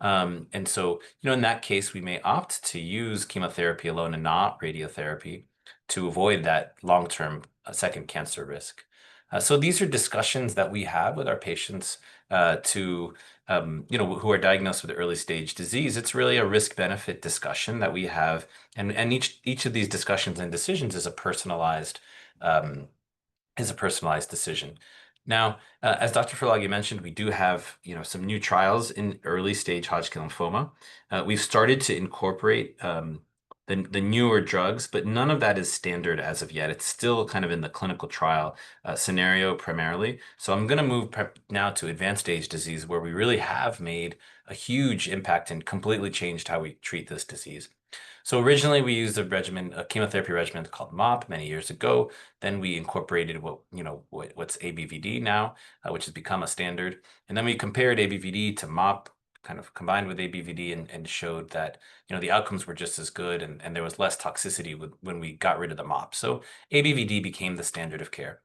C: And so, in that case, we may opt to use chemotherapy alone and not radiotherapy to avoid that long-term second cancer risk. So these are discussions that we have with our patients who are diagnosed with early stage disease. It's really a risk-benefit discussion that we have, and each of these discussions and decisions is a personalized decision. Now, as Dr. Ferlagi mentioned, we do have some new trials in early stage Hodgkin lymphoma. We've started to incorporate the newer drugs, but none of that is standard as of yet. It's still kind of in the clinical trial scenario primarily. So I'm going to move now to advanced stage disease, where we really have made a huge impact and completely changed how we treat this disease. So originally we used a chemotherapy regimen called MOP many years ago. Then we incorporated what's ABVD now, which has become a standard. And then we compared ABVD to MOP, kind of combined with ABVD, and showed that the outcomes were just as good, and there was less toxicity when we got rid of the MOP. So ABVD became the standard of care.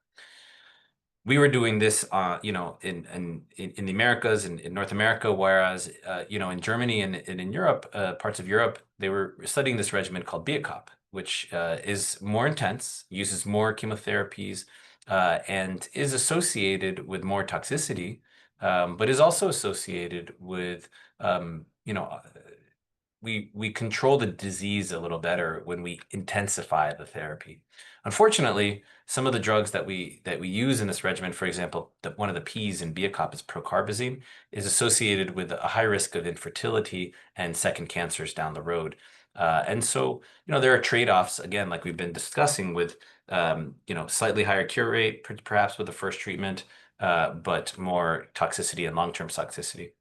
C: We were doing this, in the Americas and in North America, whereas, in Germany and in Europe, parts of Europe, they were studying this regimen called BIACOP, which is more intense, uses more chemotherapies, and is associated with more toxicity, but is also associated with, we control the disease a little better when we intensify the therapy. Unfortunately, some of the drugs that we use in this regimen, for example, one of the P's in BIACOP is procarbazine, is associated with a high risk of infertility and second cancers down the road. And so, there are trade-offs, again, like we've been discussing with, slightly higher cure rate, perhaps with the first treatment, but more toxicity and long-term toxicity.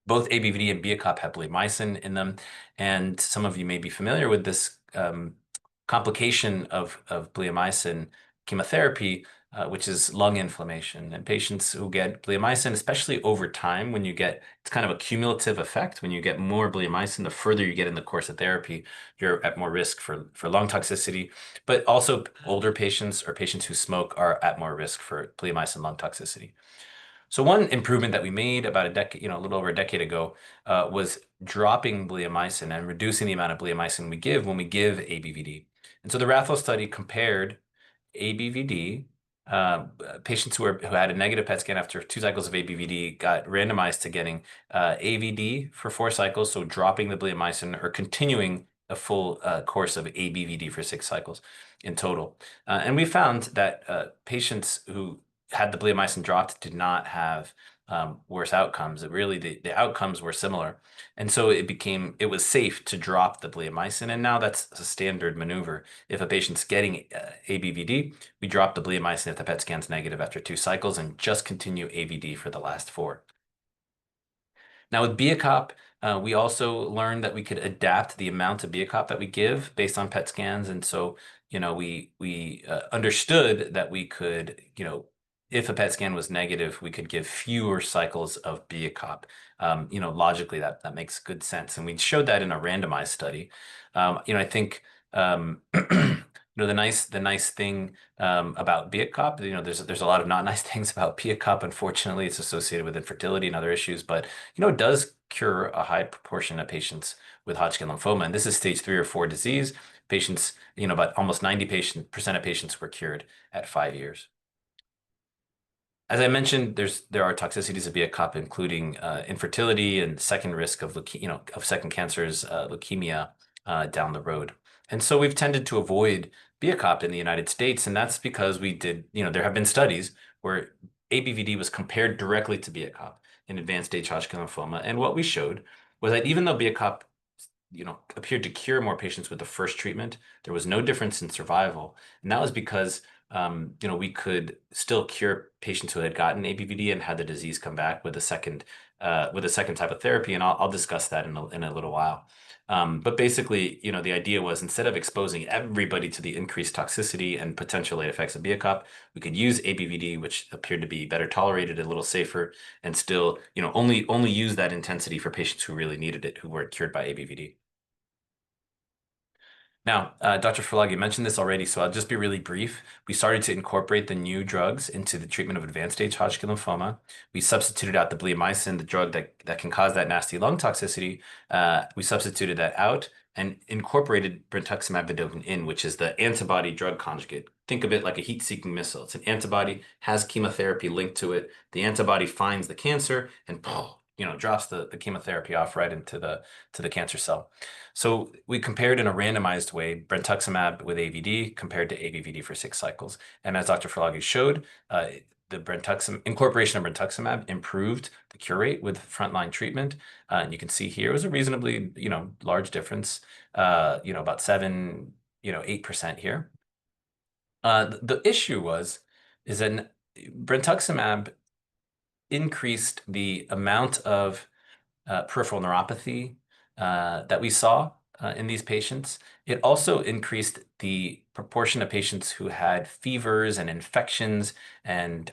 C: Both ABVD and BIACOP have bleomycin in them, and some of you may be familiar with this complication of bleomycin chemotherapy, which is lung inflammation. And patients who get bleomycin, especially over time, it's kind of a cumulative effect. When you get more bleomycin, the further you get in the course of therapy, you're at more risk for lung toxicity. But also older patients or patients who smoke are at more risk for bleomycin lung toxicity. So one improvement that we made about a little over a decade ago, was dropping bleomycin and reducing the amount of bleomycin we give when we give ABVD. And so the RATHL study compared ABVD, patients who had a negative PET scan after 2 cycles of ABVD got randomized to getting AVD for 4 cycles, so dropping the bleomycin, or continuing a full course of ABVD for 6 cycles in total. And we found that patients who had the bleomycin dropped did not have worse outcomes. Really, the outcomes were similar. And so it was safe to drop the bleomycin. And now that's a standard maneuver. If a patient's getting ABVD, we drop the bleomycin if the PET scan's negative after 2 cycles and just continue AVD for the last 4. Now with BIACOP, we also learned that we could adapt the amount of BIACOP that we give based on PET scans. And so, we understood that we could, if a PET scan was negative, we could give fewer cycles of BIACOP. Logically, that makes good sense. And we showed that in a randomized study. I think, the nice thing about BIAC-COP, there's a lot of not nice things about BIAC-COP. Unfortunately, it's associated with infertility and other issues, but it does cure a high proportion of patients with Hodgkin lymphoma, and this is stage 3 or 4 disease. Patients, about almost 90% of patients were cured at 5 years. As I mentioned, there are toxicities of BIAC-COP, including infertility and second risk of of second cancers, leukemia down the road. And so we've tended to avoid BIAC-COP in the United States, and that's because there have been studies where ABVD was compared directly to BIAC-COP in advanced stage Hodgkin lymphoma, and what we showed was that even though BIAC-COP appeared to cure more patients with the first treatment, there was no difference in survival, and that was because we could still cure patients who had gotten ABVD and had the disease come back with a second type of therapy, and I'll discuss that in a little while. But basically, the idea was, instead of exposing everybody to the increased toxicity and potential late effects of BIAC-COP, we could use ABVD, which appeared to be better tolerated, a little safer, and still, only use that intensity for patients who really needed it, who weren't cured by ABVD. Now, Dr. Ferlagi mentioned this already, so I'll just be really brief. We started to incorporate the new drugs into the treatment of advanced stage Hodgkin lymphoma. We substituted out the bleomycin, the drug that can cause that nasty lung toxicity. We substituted that out and incorporated brentuximab vedotin in, which is the antibody drug conjugate. Think of it like a heat-seeking missile. It's an antibody, has chemotherapy linked to it. The antibody finds the cancer and drops the chemotherapy off right into the cancer cell. So we compared in a randomized way brentuximab with AVD compared to ABVD for 6 cycles. And as Dr. Ferlagi showed, the incorporation of brentuximab improved the cure rate with frontline treatment. And you can see here it was a reasonably large difference, about 8% here. The issue is that brentuximab increased the amount of peripheral neuropathy that we saw in these patients. It also increased the proportion of patients who had fevers and infections, and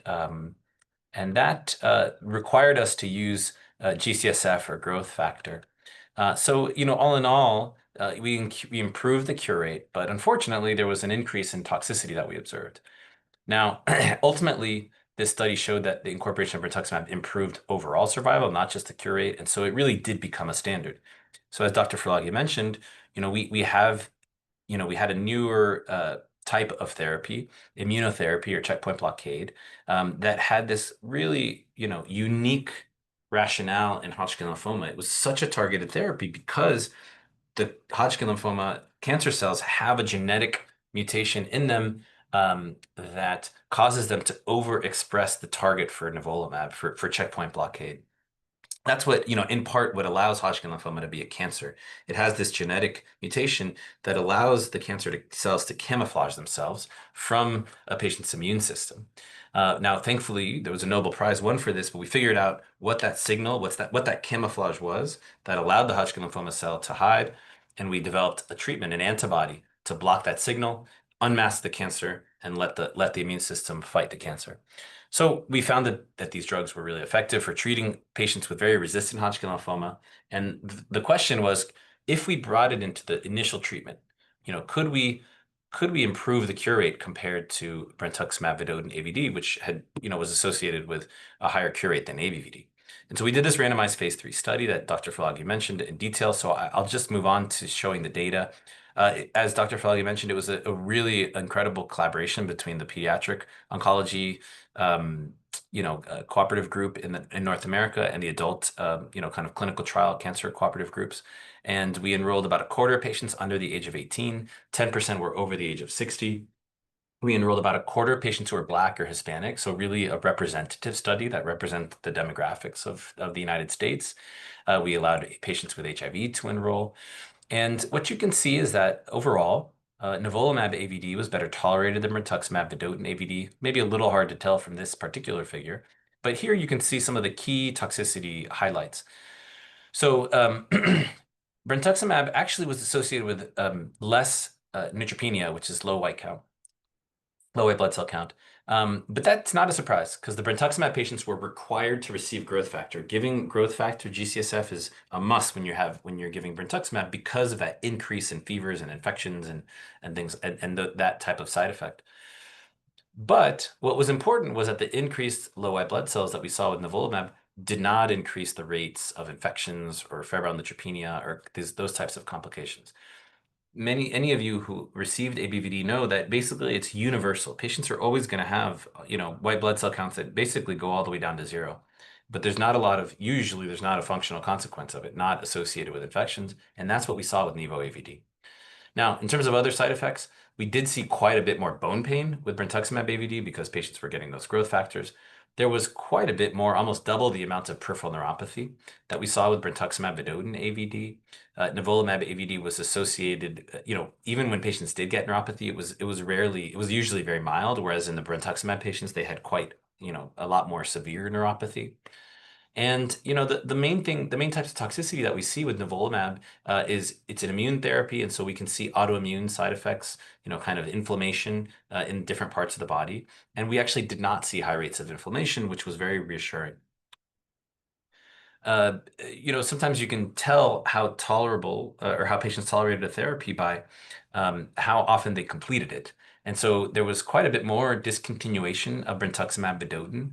C: that required us to use GCSF, or growth factor. So all in all, we improved the cure rate, but unfortunately, there was an increase in toxicity that we observed. Now, ultimately, this study showed that the incorporation of rituximab improved overall survival, not just the cure rate, and so it really did become a standard. So as Dr. Ferlagi mentioned, we had a newer type of therapy, immunotherapy or checkpoint blockade, that had this really unique rationale in Hodgkin lymphoma. It was such a targeted therapy because the Hodgkin lymphoma cancer cells have a genetic mutation in them that causes them to overexpress the target for nivolumab, for checkpoint blockade. That's what, in part, what allows Hodgkin lymphoma to be a cancer. It has this genetic mutation that allows the cancer cells to camouflage themselves from a patient's immune system. Now, thankfully, there was a Nobel Prize won for this, but we figured out what that signal, what that camouflage was that allowed the Hodgkin lymphoma cell to hide, and we developed a treatment, an antibody, to block that signal, unmask the cancer, and let the immune system fight the cancer. So we found that these drugs were really effective for treating patients with very resistant Hodgkin lymphoma. And the question was, if we brought it into the initial treatment, could we improve the cure rate compared to brentuximab vedotin AVD, which was associated with a higher cure rate than ABVD? And so we did this randomized phase 3 study that Dr. Ferlagi mentioned in detail. So I'll just move on to showing the data. As Dr. Ferlagi mentioned, it was a really incredible collaboration between the pediatric oncology, cooperative group in North America and the adult, kind of clinical trial cancer cooperative groups. And we enrolled about a quarter of patients under the age of 18. 10% were over the age of 60. We enrolled about a quarter of patients who were Black or Hispanic, so really a representative study that represents the demographics of the United States. We allowed patients with HIV to enroll. And what you can see is that overall, nivolumab AVD was better tolerated than rituximab vedotin AVD. Maybe a little hard to tell from this particular figure, but here you can see some of the key toxicity highlights. So brentuximab actually was associated with less neutropenia, which is low white count, low white blood cell count. But that's not a surprise because the brentuximab patients were required to receive growth factor. Giving growth factor GCSF is a must when you're giving brentuximab because of that increase in fevers and infections and things and that type of side effect. But what was important was that the increased low white blood cells that we saw with nivolumab did not increase the rates of infections or febrile neutropenia or those types of complications. Any of you who received ABVD know that basically it's universal. Patients are always going to have, white blood cell counts that basically go all the way down to zero. But usually there's not a functional consequence of it, not associated with infections. And that's what we saw with Nivo AVD. Now, in terms of other side effects, we did see quite a bit more bone pain with brentuximab AVD because patients were getting those growth factors. There was quite a bit more, almost double the amount of peripheral neuropathy that we saw with brentuximab vedotin AVD. Nivolumab AVD was associated, even when patients did get neuropathy, it was usually very mild, whereas in the brentuximab patients, they had quite, a lot more severe neuropathy. And the main types of toxicity that we see with nivolumab is it's an immune therapy, and so we can see autoimmune side effects, kind of inflammation in different parts of the body. And we actually did not see high rates of inflammation, which was very reassuring. Sometimes you can tell how tolerable or how patients tolerated a therapy by how often they completed it. And so there was quite a bit more discontinuation of brentuximab vedotin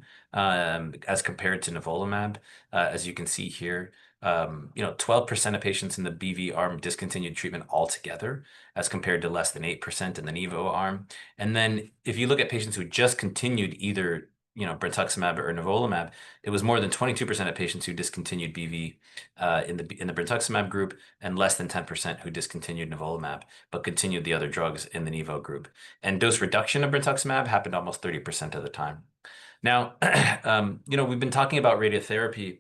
C: as compared to nivolumab, as you can see here. 12% of patients in the BV arm discontinued treatment altogether, as compared to less than 8% in the Nivo arm. And then if you look at patients who just continued either brentuximab or nivolumab, it was more than 22% of patients who discontinued BV in the brentuximab group, and less than 10% who discontinued nivolumab, but continued the other drugs in the Nivo group. And dose reduction of brentuximab happened almost 30% of the time. Now, we've been talking about radiotherapy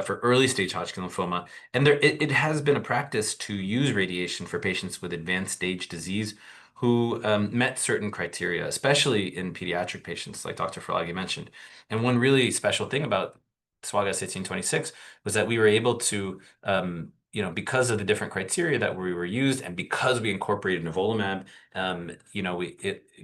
C: for early stage Hodgkin lymphoma, and it has been a practice to use radiation for patients with advanced stage disease who met certain criteria, especially in pediatric patients, like Dr. Farlagi mentioned. And one really special thing about SWOG-S 1826 was that we were able to, because of the different criteria that we were used, and because we incorporated nivolumab,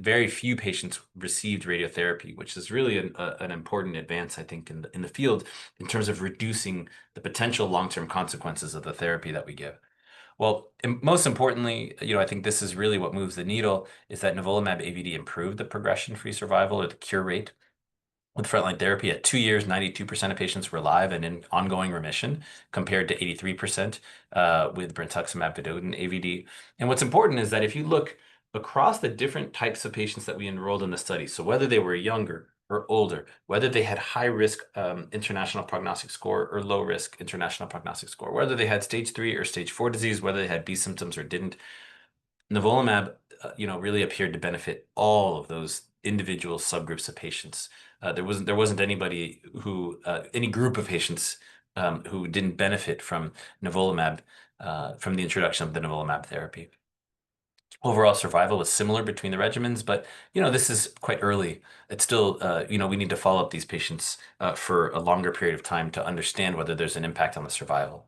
C: very few patients received radiotherapy, which is really an important advance, I think, in the field in terms of reducing the potential long-term consequences of the therapy that we give. Well, most importantly, I think this is really what moves the needle, is that nivolumab AVD improved the progression-free survival or the cure rate. With frontline therapy at 2 years, 92% of patients were alive and in ongoing remission, compared to 83% with brentuximab vedotin AVD. And what's important is that if you look across the different types of patients that we enrolled in the study, so whether they were younger or older, whether they had high risk international prognostic score or low risk international prognostic score, whether they had stage 3 or stage 4 disease, whether they had B symptoms or didn't, nivolumab, really appeared to benefit all of those individual subgroups of patients. There wasn't anybody any group of patients who didn't benefit from nivolumab, from the introduction of the nivolumab therapy. Overall survival was similar between the regimens, but this is quite early. It's still, we need to follow up these patients for a longer period of time to understand whether there's an impact on the survival.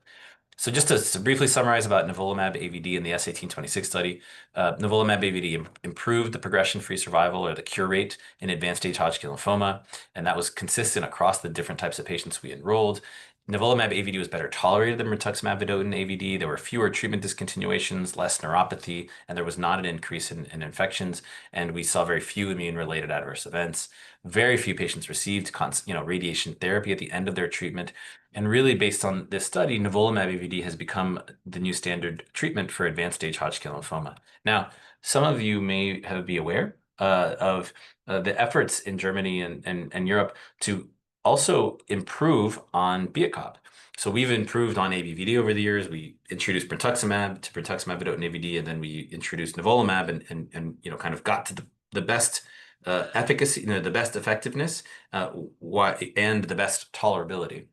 C: So just to briefly summarize about nivolumab AVD in the S1826 study, nivolumab AVD improved the progression-free survival or the cure rate in advanced stage Hodgkin lymphoma, and that was consistent across the different types of patients we enrolled. Nivolumab AVD was better tolerated than rituximab vedotin AVD. There were fewer treatment discontinuations, less neuropathy, and there was not an increase in infections. And we saw very few immune-related adverse events. Very few patients received radiation therapy at the end of their treatment. And really, based on this study, nivolumab AVD has become the new standard treatment for advanced stage Hodgkin lymphoma. Now, some of you may be aware of the efforts in Germany and Europe to also improve on BIACOB. So we've improved on ABVD over the years. We introduced brentuximab to brentuximab vedotin AVD, and then we introduced nivolumab and kind of got to the best efficacy, the best effectiveness, and the best tolerability.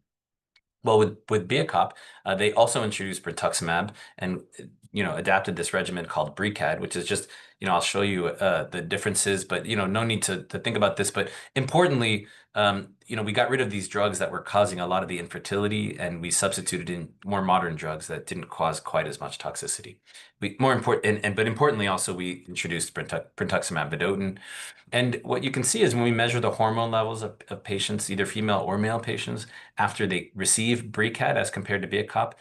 C: Well, with BIACOB, They also introduced brentuximab and, adapted this regimen called BRICAD, which is just, I'll show you the differences, but, no need to think about this. But importantly, we got rid of these drugs that were causing a lot of the infertility, and we substituted in more modern drugs that didn't cause quite as much toxicity. But importantly, also we introduced brentuximab vedotin. And what you can see is when we measure the hormone levels of patients, either female or male patients, after they receive BRICAD as compared to BIACOP,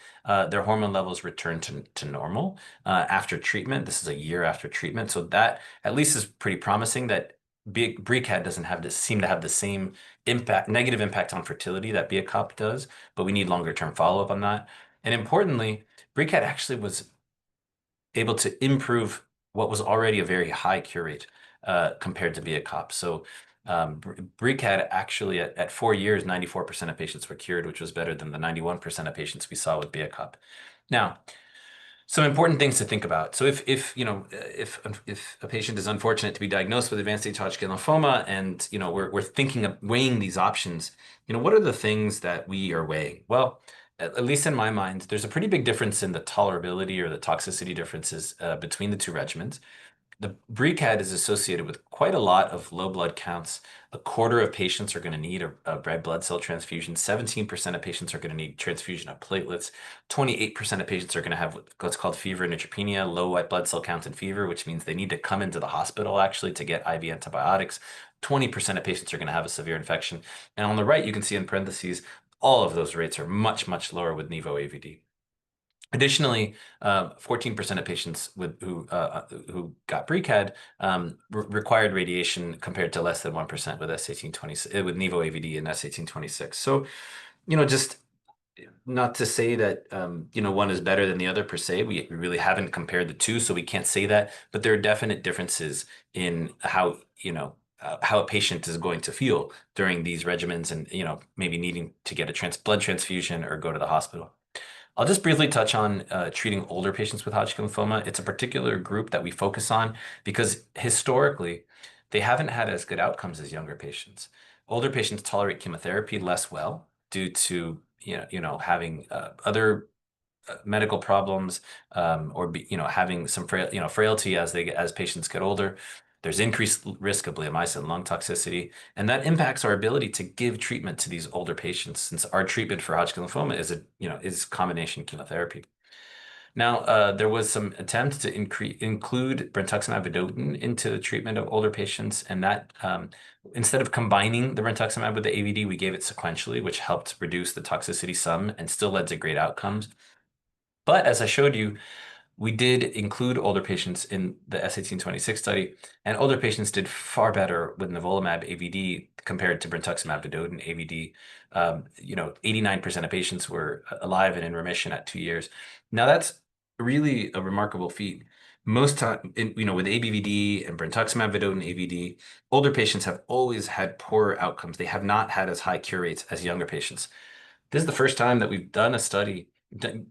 C: their hormone levels return to normal after treatment. This is a year after treatment. So that at least is pretty promising that BRICAD doesn't seem to have the same negative impact on fertility that BIACOP does, but we need longer term follow-up on that. And importantly, BRICAD actually was able to improve what was already a very high cure rate compared to BIACOP. So BRICAD actually at 4 years, 94% of patients were cured, which was better than the 91% of patients we saw with BIACOP. Now, some important things to think about. So if a patient is unfortunate to be diagnosed with advanced stage Hodgkin lymphoma, and we're thinking of weighing these options, what are the things that we are weighing? Well, at least in my mind, there's a pretty big difference in the tolerability or the toxicity differences between the two regimens. The BRICAD is associated with quite a lot of low blood counts. A quarter of patients are going to need a red blood cell transfusion. 17% of patients are going to need transfusion of platelets. 28% of patients are going to have what's called fever and neutropenia, low white blood cell count and fever, which means they need to come into the hospital actually to get IV antibiotics. 20% of patients are going to have a severe infection. And on the right, you can see in parentheses, all of those rates are much, much lower with Nivo AVD. Additionally, 14% of patients who got BRICAD required radiation compared to less than 1% with S1826 with Nivo AVD and S1826. So, just not to say that one is better than the other per se. We really haven't compared the two, so we can't say that. But there are definite differences in how a patient is going to feel during these regimens, and maybe needing to get a blood transfusion or go to the hospital. I'll just briefly touch on treating older patients with Hodgkin lymphoma. It's a particular group that we focus on because historically, they haven't had as good outcomes as younger patients. Older patients tolerate chemotherapy less well due to having other medical problems, or having some frailty as patients get older. There's increased risk of bleomycin lung toxicity, and that impacts our ability to give treatment to these older patients, since our treatment for Hodgkin lymphoma is combination chemotherapy. Now, there was some attempt to include brentuximab vedotin into the treatment of older patients, and that instead of combining the brentuximab with the AVD, we gave it sequentially, which helped reduce the toxicity some and still led to great outcomes. But as I showed you, we did include older patients in the S1826 study, and older patients did far better with nivolumab AVD compared to brentuximab vedotin AVD. 89% of patients were alive and in remission at 2 years. Now that's really a remarkable feat. Most time, with ABVD and brentuximab vedotin AVD, older patients have always had poorer outcomes. They have not had as high cure rates as younger patients. This is the first time that we've done a study,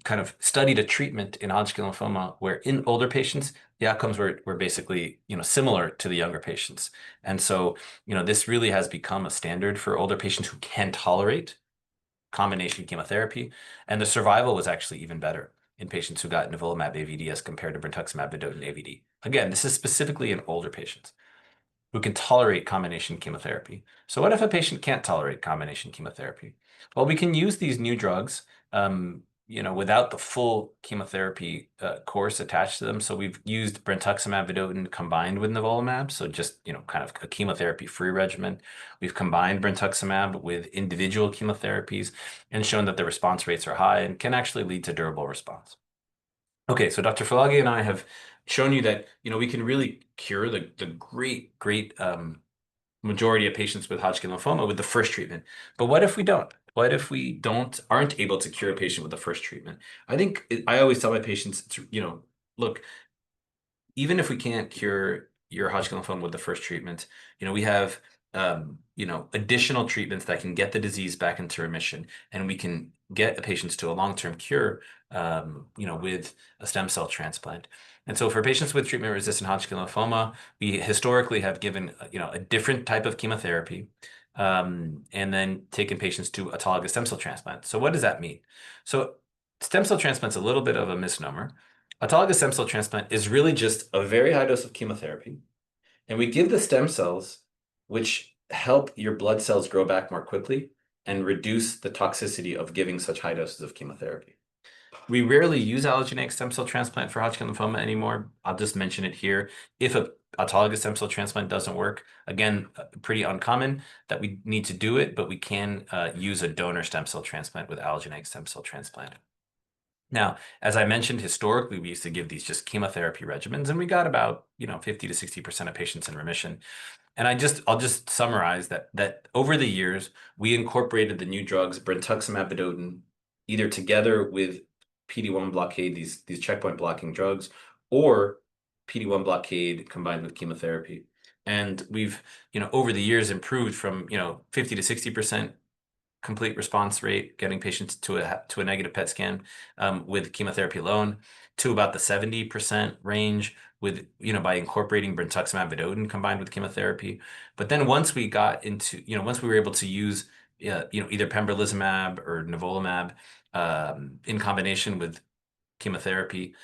C: kind of studied a treatment in Hodgkin lymphoma where in older patients, the outcomes were basically, similar to the younger patients. And so, this really has become a standard for older patients who can tolerate combination chemotherapy. And the survival was actually even better in patients who got nivolumab AVD as compared to brentuximab vedotin AVD. Again, this is specifically in older patients who can tolerate combination chemotherapy. So what if a patient can't tolerate combination chemotherapy? Well, we can use these new drugs, without the full chemotherapy course attached to them. So we've used brentuximab vedotin combined with nivolumab, so just kind of a chemotherapy-free regimen. We've combined brentuximab with individual chemotherapies and shown that the response rates are high and can actually lead to durable response. Okay, so Dr. Falagi and I have shown you that we can really cure the great majority of patients with Hodgkin lymphoma with the first treatment. But what if we don't? What if we aren't able to cure a patient with the first treatment? I always tell my patients, look, even if we can't cure your Hodgkin lymphoma with the first treatment, we have additional treatments that can get the disease back into remission, and we can get the patients to a long-term cure, with a stem cell transplant. And so for patients with treatment-resistant Hodgkin lymphoma, we historically have given, a different type of chemotherapy, and then taken patients to autologous stem cell transplant. So what does that mean? So stem cell transplant's a little bit of a misnomer. Autologous stem cell transplant is really just a very high dose of chemotherapy, and we give the stem cells, which help your blood cells grow back more quickly and reduce the toxicity of giving such high doses of chemotherapy. We rarely use allogeneic stem cell transplant for Hodgkin lymphoma anymore. I'll just mention it here. If a autologous stem cell transplant doesn't work, again, pretty uncommon that we need to do it, but we can use a donor stem cell transplant with allogeneic stem cell transplant. Now, as I mentioned, historically, we used to give these just chemotherapy regimens, and we got about 50 to 60% of patients in remission. And I'll just summarize that over the years, we incorporated the new drugs, brentuximab vedotin, either together with PD-1 blockade, these checkpoint blocking drugs, or PD-1 blockade combined with chemotherapy. And we've, over the years improved from, 50 to 60% complete response rate, getting patients to a negative PET scan with chemotherapy alone, to about the 70% range with by incorporating brentuximab vedotin combined with chemotherapy. But then once we got into once we were able to use either pembrolizumab or nivolumab in combination with chemotherapy,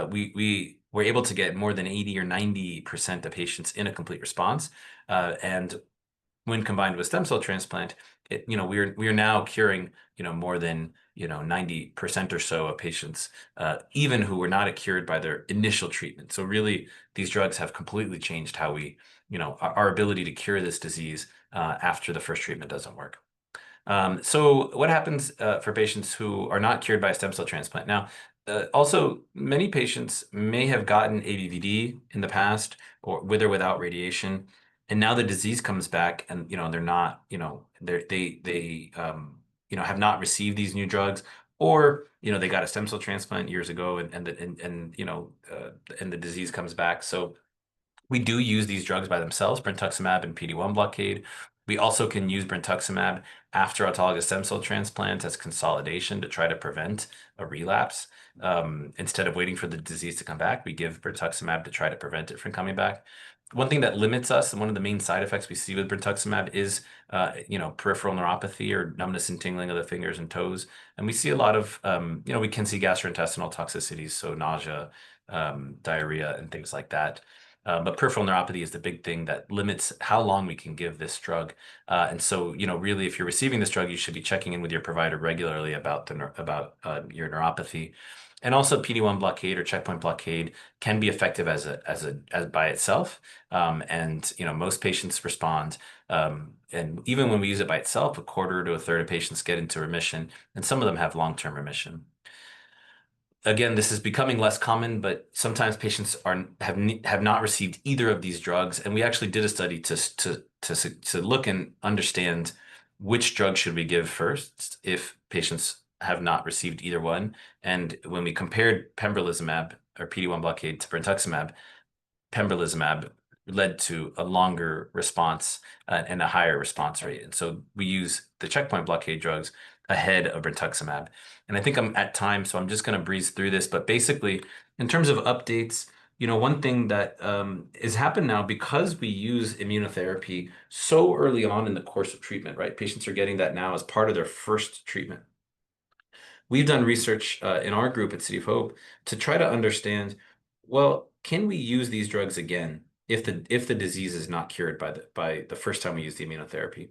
C: we were able to get more than 80 or 90% of patients in a complete response, and when combined with stem cell transplant, we are now curing more than 90% or so of patients, even who were not cured by their initial treatment. So really, these drugs have completely changed how we our ability to cure this disease after the first treatment doesn't work. So what happens for patients who are not cured by a stem cell transplant? Now, also, many patients may have gotten ABVD in the past, or with or without radiation, and now the disease comes back, and they're not, they have not received these new drugs, or they got a stem cell transplant years ago, and the disease comes back. So we do use these drugs by themselves, brentuximab and PD-1 blockade. We also can use brentuximab after autologous stem cell transplant as consolidation to try to prevent a relapse. Instead of waiting for the disease to come back, we give brentuximab to try to prevent it from coming back. One thing that limits us, and one of the main side effects we see with brentuximab is, peripheral neuropathy or numbness and tingling of the fingers and toes. And we see a lot of, we can see gastrointestinal toxicities, so nausea, diarrhea, and things like that. But peripheral neuropathy is the big thing that limits how long we can give this drug. And so, really, if you're receiving this drug, you should be checking in with your provider regularly about your neuropathy. And also, PD-1 blockade or checkpoint blockade can be effective as by itself. And most patients respond. And even when we use it by itself, a quarter to a third of patients get into remission, and some of them have long-term remission. Again, this is becoming less common, but sometimes patients have not received either of these drugs, and we actually did a study to look and understand which drug should we give first if patients have not received either one. And when we compared pembrolizumab or PD-1 blockade to brentuximab, pembrolizumab led to a longer response and a higher response rate. And so we use the checkpoint blockade drugs ahead of brentuximab. And I think I'm at time, so I'm just going to breeze through this. But basically, in terms of updates, one thing that has happened now, because we use immunotherapy so early on in the course of treatment, right? Patients are getting that now as part of their first treatment. We've done research in our group at City of Hope to try to understand, well, can we use these drugs again if the disease is not cured by the first time we use the immunotherapy?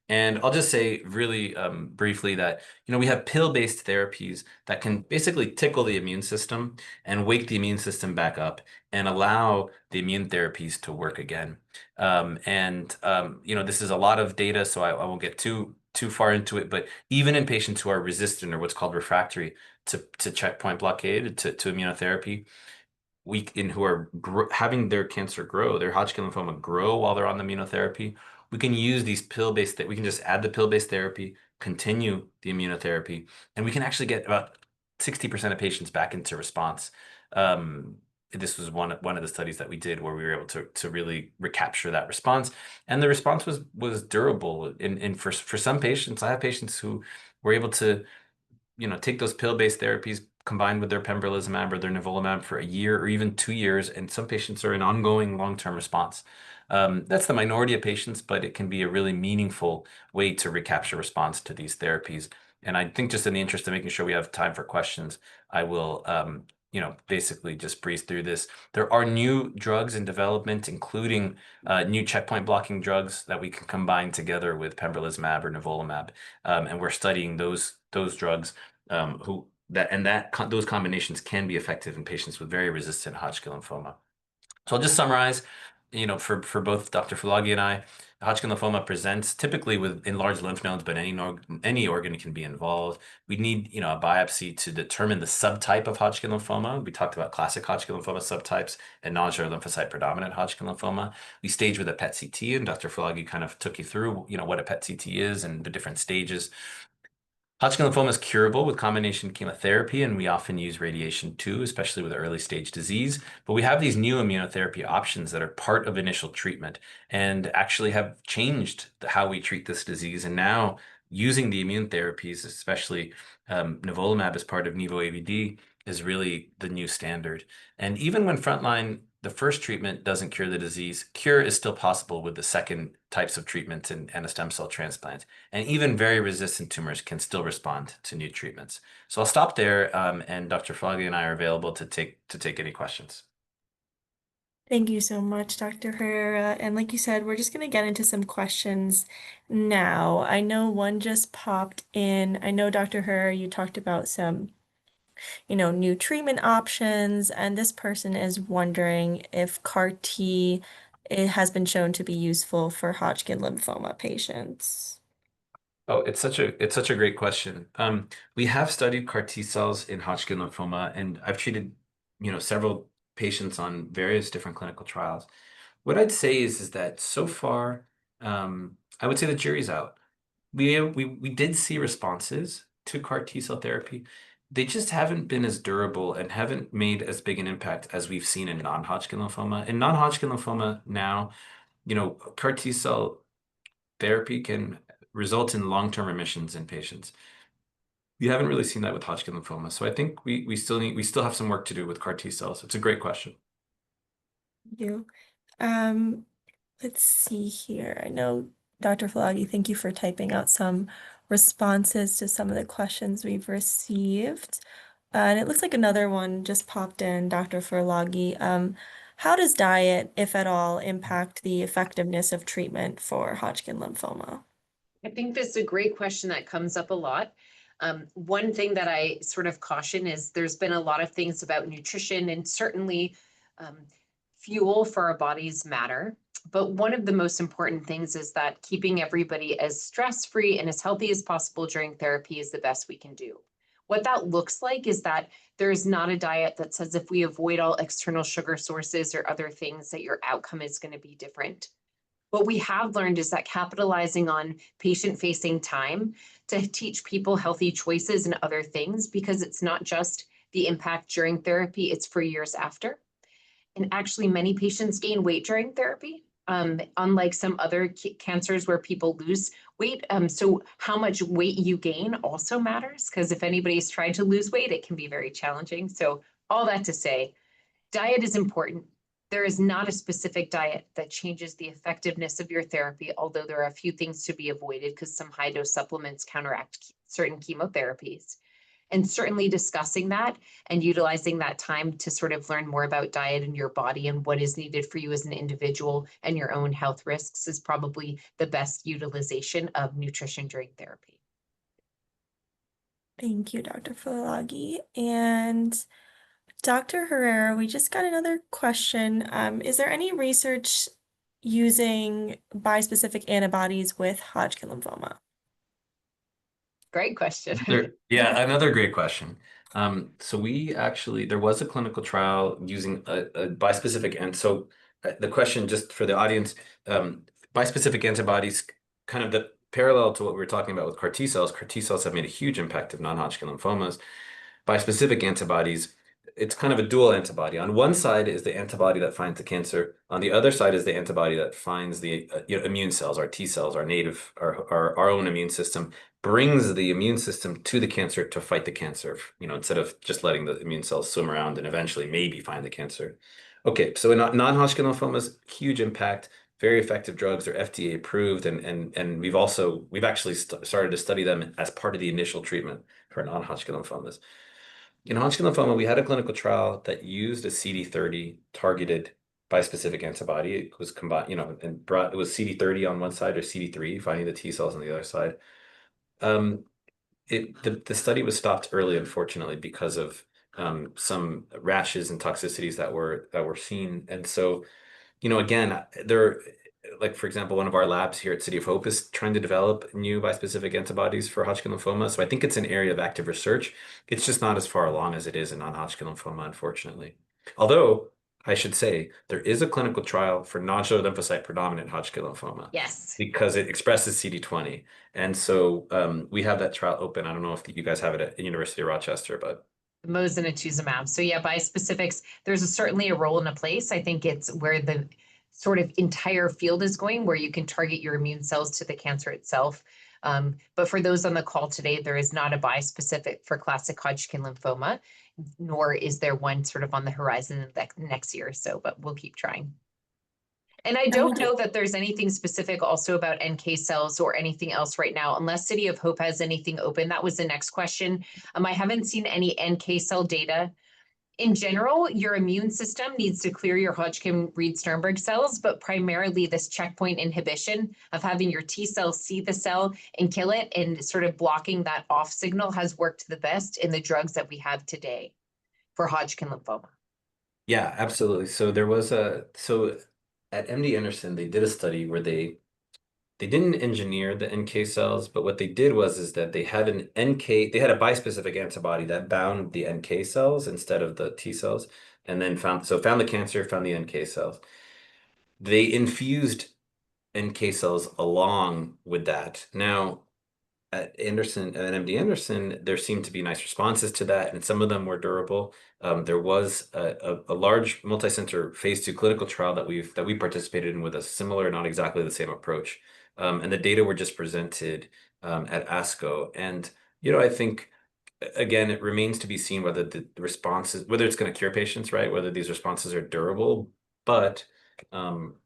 C: And I'll just say really briefly that we have pill-based therapies that can basically tickle the immune system and wake the immune system back up and allow the immune therapies to work again. This is a lot of data, so I won't get too far into it. But even in patients who are resistant or what's called refractory to checkpoint blockade, to immunotherapy, who are having their cancer grow, their Hodgkin lymphoma grow while they're on the immunotherapy, we can use these pill-based, we can just add the pill-based therapy, continue the immunotherapy, and we can actually get about 60% of patients back into response. This was one of the studies that we did where we were able to really recapture that response, and the response was durable. For some patients, I have patients who were able to take those pill-based therapies combined with their pembrolizumab or their nivolumab for a year or even 2 years, and some patients are in ongoing long-term response. That's the minority of patients, but it can be a really meaningful way to recapture response to these therapies And I think just in the interest of making sure we have time for questions, I will, basically just breeze through this. There are new drugs in development, including new checkpoint blocking drugs that we can combine together with pembrolizumab or nivolumab, and we're studying those drugs those combinations can be effective in patients with very resistant Hodgkin lymphoma. So I'll just summarize, for both Dr. Falagi and I, Hodgkin lymphoma presents typically with enlarged lymph nodes, but any organ can be involved. We need, a biopsy to determine the subtype of Hodgkin lymphoma. We talked about classic Hodgkin lymphoma subtypes and nodular lymphocyte predominant Hodgkin lymphoma. We stage with a PET CT, and Dr. Falagi kind of took you through, what a PET CT is and the different stages. Hodgkin lymphoma is curable with combination chemotherapy, and we often use radiation too, especially with early stage disease. But we have these new immunotherapy options that are part of initial treatment and actually have changed how we treat this disease. And now, using the immune therapies, especially nivolumab as part of Nivo-AVD, is really the new standard. And even when frontline, the first treatment doesn't cure the disease, cure is still possible with the second types of treatment and a stem cell transplant. And even very resistant tumors can still respond to new treatments. So I'll stop there, and Dr. Falagi and I are available to take any questions.
A: Thank you so much, Dr. Herrera. And like you said, we're just going to get into some questions now. I know one just popped in. I know, Dr. Herrera, you talked about some new treatment options, and this person is wondering if CAR T has been shown to be useful for Hodgkin lymphoma patients.
C: Oh, it's such a great question. We have studied CAR T cells in Hodgkin lymphoma, and I've treated, several patients on various different clinical trials. What I'd say is that so far, I would say the jury's out. We did see responses to CAR T cell therapy. They just haven't been as durable and haven't made as big an impact as we've seen in non-Hodgkin lymphoma. In non-Hodgkin lymphoma now, CAR T cell therapy can result in long-term remissions in patients. We haven't really seen that with Hodgkin lymphoma. So I think we still have some work to do with CAR T cells. It's a great question.
A: Thank you. Let's see here. I know, Dr. Falagi, thank you for typing out some responses to some of the questions we've received. And it looks like another one just popped in, Dr. Falagi. How does diet, if at all, impact the effectiveness of treatment for Hodgkin lymphoma?
B: I think this is a great question that comes up a lot. One thing that I sort of caution is there's been a lot of things about nutrition, and certainly fuel for our bodies matter. But one of the most important things is that keeping everybody as stress-free and as healthy as possible during therapy is the best we can do. What that looks like is that there is not a diet that says if we avoid all external sugar sources or other things that your outcome is going to be different. What we have learned is that capitalizing on patient-facing time to teach people healthy choices and other things, because it's not just the impact during therapy, it's for years after. And actually, many patients gain weight during therapy, unlike some other cancers where people lose weight. So how much weight you gain also matters, because if anybody's tried to lose weight, it can be very challenging. So all that to say, diet is important. There is not a specific diet that changes the effectiveness of your therapy, although there are a few things to be avoided because some high-dose supplements counteract certain chemotherapies. And certainly discussing that and utilizing that time to sort of learn more about diet and your body and what is needed for you as an individual and your own health risks is probably the best utilization of nutrition during therapy.
A: Thank you, Dr. Falagi. And Dr. Herrera, we just got another question. Is there any research using bispecific antibodies with Hodgkin lymphoma?
B: Great question.
C: Yeah, another great question. So there was a clinical trial using a bispecific, and so the question, just for the audience, bispecific antibodies, kind of the parallel to what we were talking about with CAR T cells. CAR T cells have made a huge impact of non-Hodgkin lymphomas. Bispecific antibodies, it's kind of a dual antibody. On one side is the antibody that finds the cancer. On the other side is the antibody that finds the immune cells, our T cells, our own immune system, brings the immune system to the cancer to fight the cancer, instead of just letting the immune cells swim around and eventually maybe find the cancer. Okay, so in non-Hodgkin lymphomas, huge impact. very effective drugs. They're FDA approved, and we've actually started to study them as part of the initial treatment for non-Hodgkin lymphomas. In Hodgkin lymphoma, we had a clinical trial that used a CD30 targeted bispecific antibody. It was combined, it was CD30 on one side or CD3, finding the T cells on the other side. The study was stopped early, unfortunately, because of some rashes and toxicities that were seen. And so, again, like for example, one of our labs here at City of Hope is trying to develop new bispecific antibodies for Hodgkin lymphoma. So I think it's an area of active research. It's just not as far along as it is in non-Hodgkin lymphoma, unfortunately. Although I should say there is a clinical trial for nodular lymphocyte predominant Hodgkin lymphoma
B: Yes.
C: because it expresses CD20. And so we have that trial open. I don't know if you guys have it at University of Rochester, but
B: Mosunetuzumab. So yeah, bispecifics, there's certainly a role and a place. I think it's where the sort of entire field is going, where you can target your immune cells to the cancer itself. But for those on the call today, there is not a bispecific for classic Hodgkin lymphoma, nor is there one sort of on the horizon next year or so, but we'll keep trying. And I don't know that there's anything specific also about NK cells or anything else right now, unless City of Hope has anything open. That was the next question. I haven't seen any NK cell data. In general, your immune system needs to clear your Hodgkin-Reed-Sternberg cells, but primarily this checkpoint inhibition of having your T cells see the cell and kill it and sort of blocking that off signal has worked the best in the drugs that we have today for Hodgkin lymphoma.
C: yeah, absolutely. So at MD Anderson, they did a study where they didn't engineer the NK cells, but what they did is that they had a bispecific antibody that bound the NK cells instead of the T cells, and then found the cancer, found the NK cells. They infused NK cells along with that. Now, at MD Anderson, there seemed to be nice responses to that, and some of them were durable. There was a large multi-center phase 2 clinical trial that we participated in with a similar, not exactly the same approach. And the data were just presented at ASCO. And, I think, again, it remains to be seen whether the responses, whether it's going to cure patients, right? Whether these responses are durable. But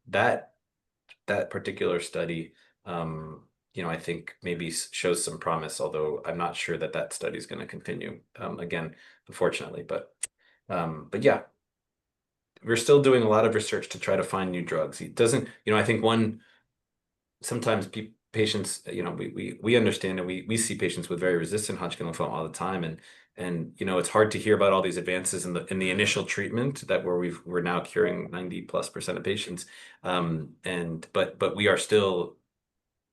C: that particular study, I think maybe shows some promise, although I'm not sure that study is going to continue, again, unfortunately. But yeah, we're still doing a lot of research to try to find new drugs. It doesn't, I think sometimes patients, we understand, and we see patients with very resistant Hodgkin lymphoma all the time, and it's hard to hear about all these advances in the initial treatment we're now curing 90+% of patients, but we are still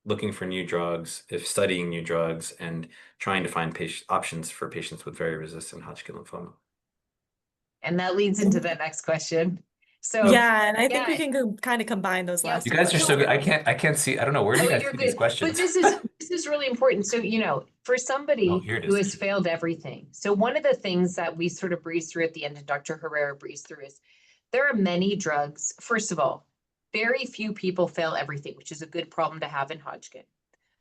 C: looking for new drugs, studying new drugs, and trying to find options for patients with very resistant Hodgkin lymphoma.
B: And that leads into the next question. So
A: yeah, and I think we can kind of combine those last
C: You
A: two
C: guys are so
A: questions.
C: good. I can't see. I don't know where do you guys
B: you're
C: see these
B: good.
C: questions.
B: But this is really important. So for somebody
C: here it
B: who
C: is.
B: has failed everything. So one of the things that we sort of breeze through at the end, and Dr. Herrera breezed through, is there are many drugs. First of all, very few people fail everything, which is a good problem to have in Hodgkin.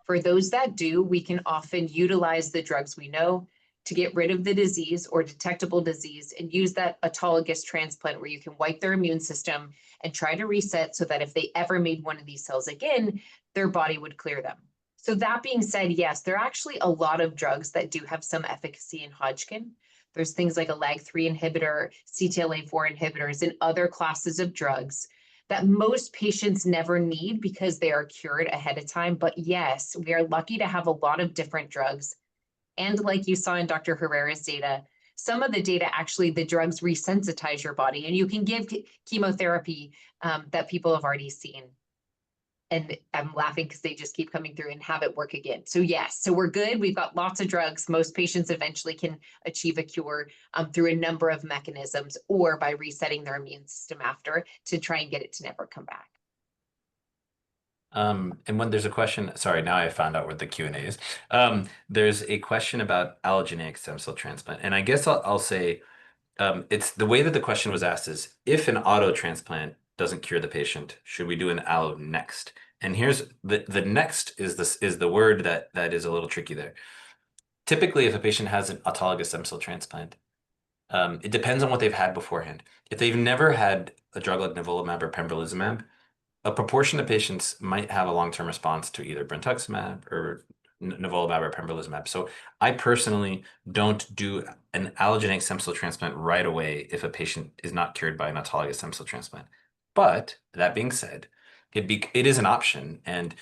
B: For those that do, we can often utilize the drugs we know to get rid of the disease or detectable disease and use that autologous transplant where you can wipe their immune system and try to reset so that if they ever made one of these cells again, their body would clear them. So that being said, yes, there are actually a lot of drugs that do have some efficacy in Hodgkin. There's things like a LAG-3 inhibitor, CTLA-4 inhibitors, and other classes of drugs that most patients never need because they are cured ahead of time. But yes, we are lucky to have a lot of different drugs. And like you saw in Dr. Herrera's data, some of the data actually, the drugs resensitize your body, and you can give chemotherapy that people have already seen. And I'm laughing because they just keep coming through and have it work again. So yes, so we're good. We've got lots of drugs. Most patients eventually can achieve a cure through a number of mechanisms or by resetting their immune system after to try and get it to never come back.
C: And when there's a question, sorry, now I found out where the Q&A is. There's a question about allogeneic stem cell transplant. And I guess I'll say, it's the way that the question was asked is, if an auto transplant doesn't cure the patient, should we do an allo next? And here's the next is the word that is a little tricky there. Typically, if a patient has an autologous stem cell transplant, it depends on what they've had beforehand. If they've never had a drug like nivolumab or pembrolizumab, a proportion of patients might have a long-term response to either brentuximab or nivolumab or pembrolizumab. So I personally don't do an allogeneic stem cell transplant right away if a patient is not cured by an autologous stem cell transplant. But that being said, it is an option, and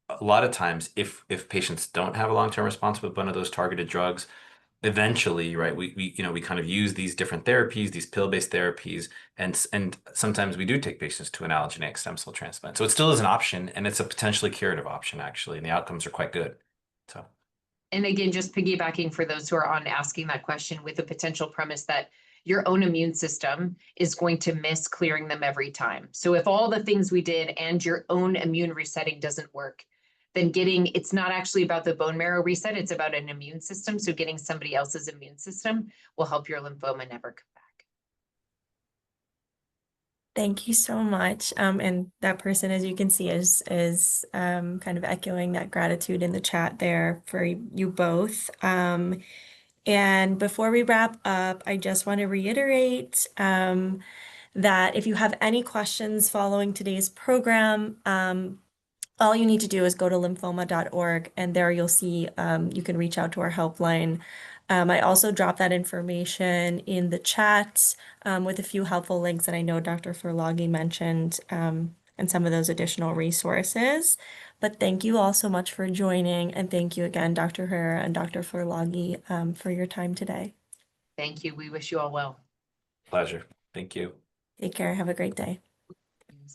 C: a lot of times if patients don't have a long-term response with one of those targeted drugs, eventually, right, we kind of use these different therapies, these pill-based therapies, and sometimes we do take patients to an allogeneic stem cell transplant. So it still is an option, and it's a potentially curative option, actually, and the outcomes are quite good. So,
B: And again, just piggybacking for those who are on asking that question with the potential premise that your own immune system is going to miss clearing them every time. So if all the things we did and your own immune resetting doesn't work, then it's not actually about the bone marrow reset, it's about an immune system. So getting somebody else's immune system will help your lymphoma never come back.
A: Thank you so much. And that person, as you can see, is kind of echoing that gratitude in the chat there for you both. And before we wrap up, I just want to reiterate that if you have any questions following today's program, all you need to do is go to lymphoma.org, and there you'll see you can reach out to our helpline. I also dropped that information in the chat with a few helpful links that I know Dr. Furlagi mentioned, and some of those additional resources. But thank you all so much for joining, and thank you again, Dr. Herrera and Dr. Furlagi, for your time today.
B: Thank you. We wish you all well.
C: pleasure. Thank you.
A: Take care. Have a great day.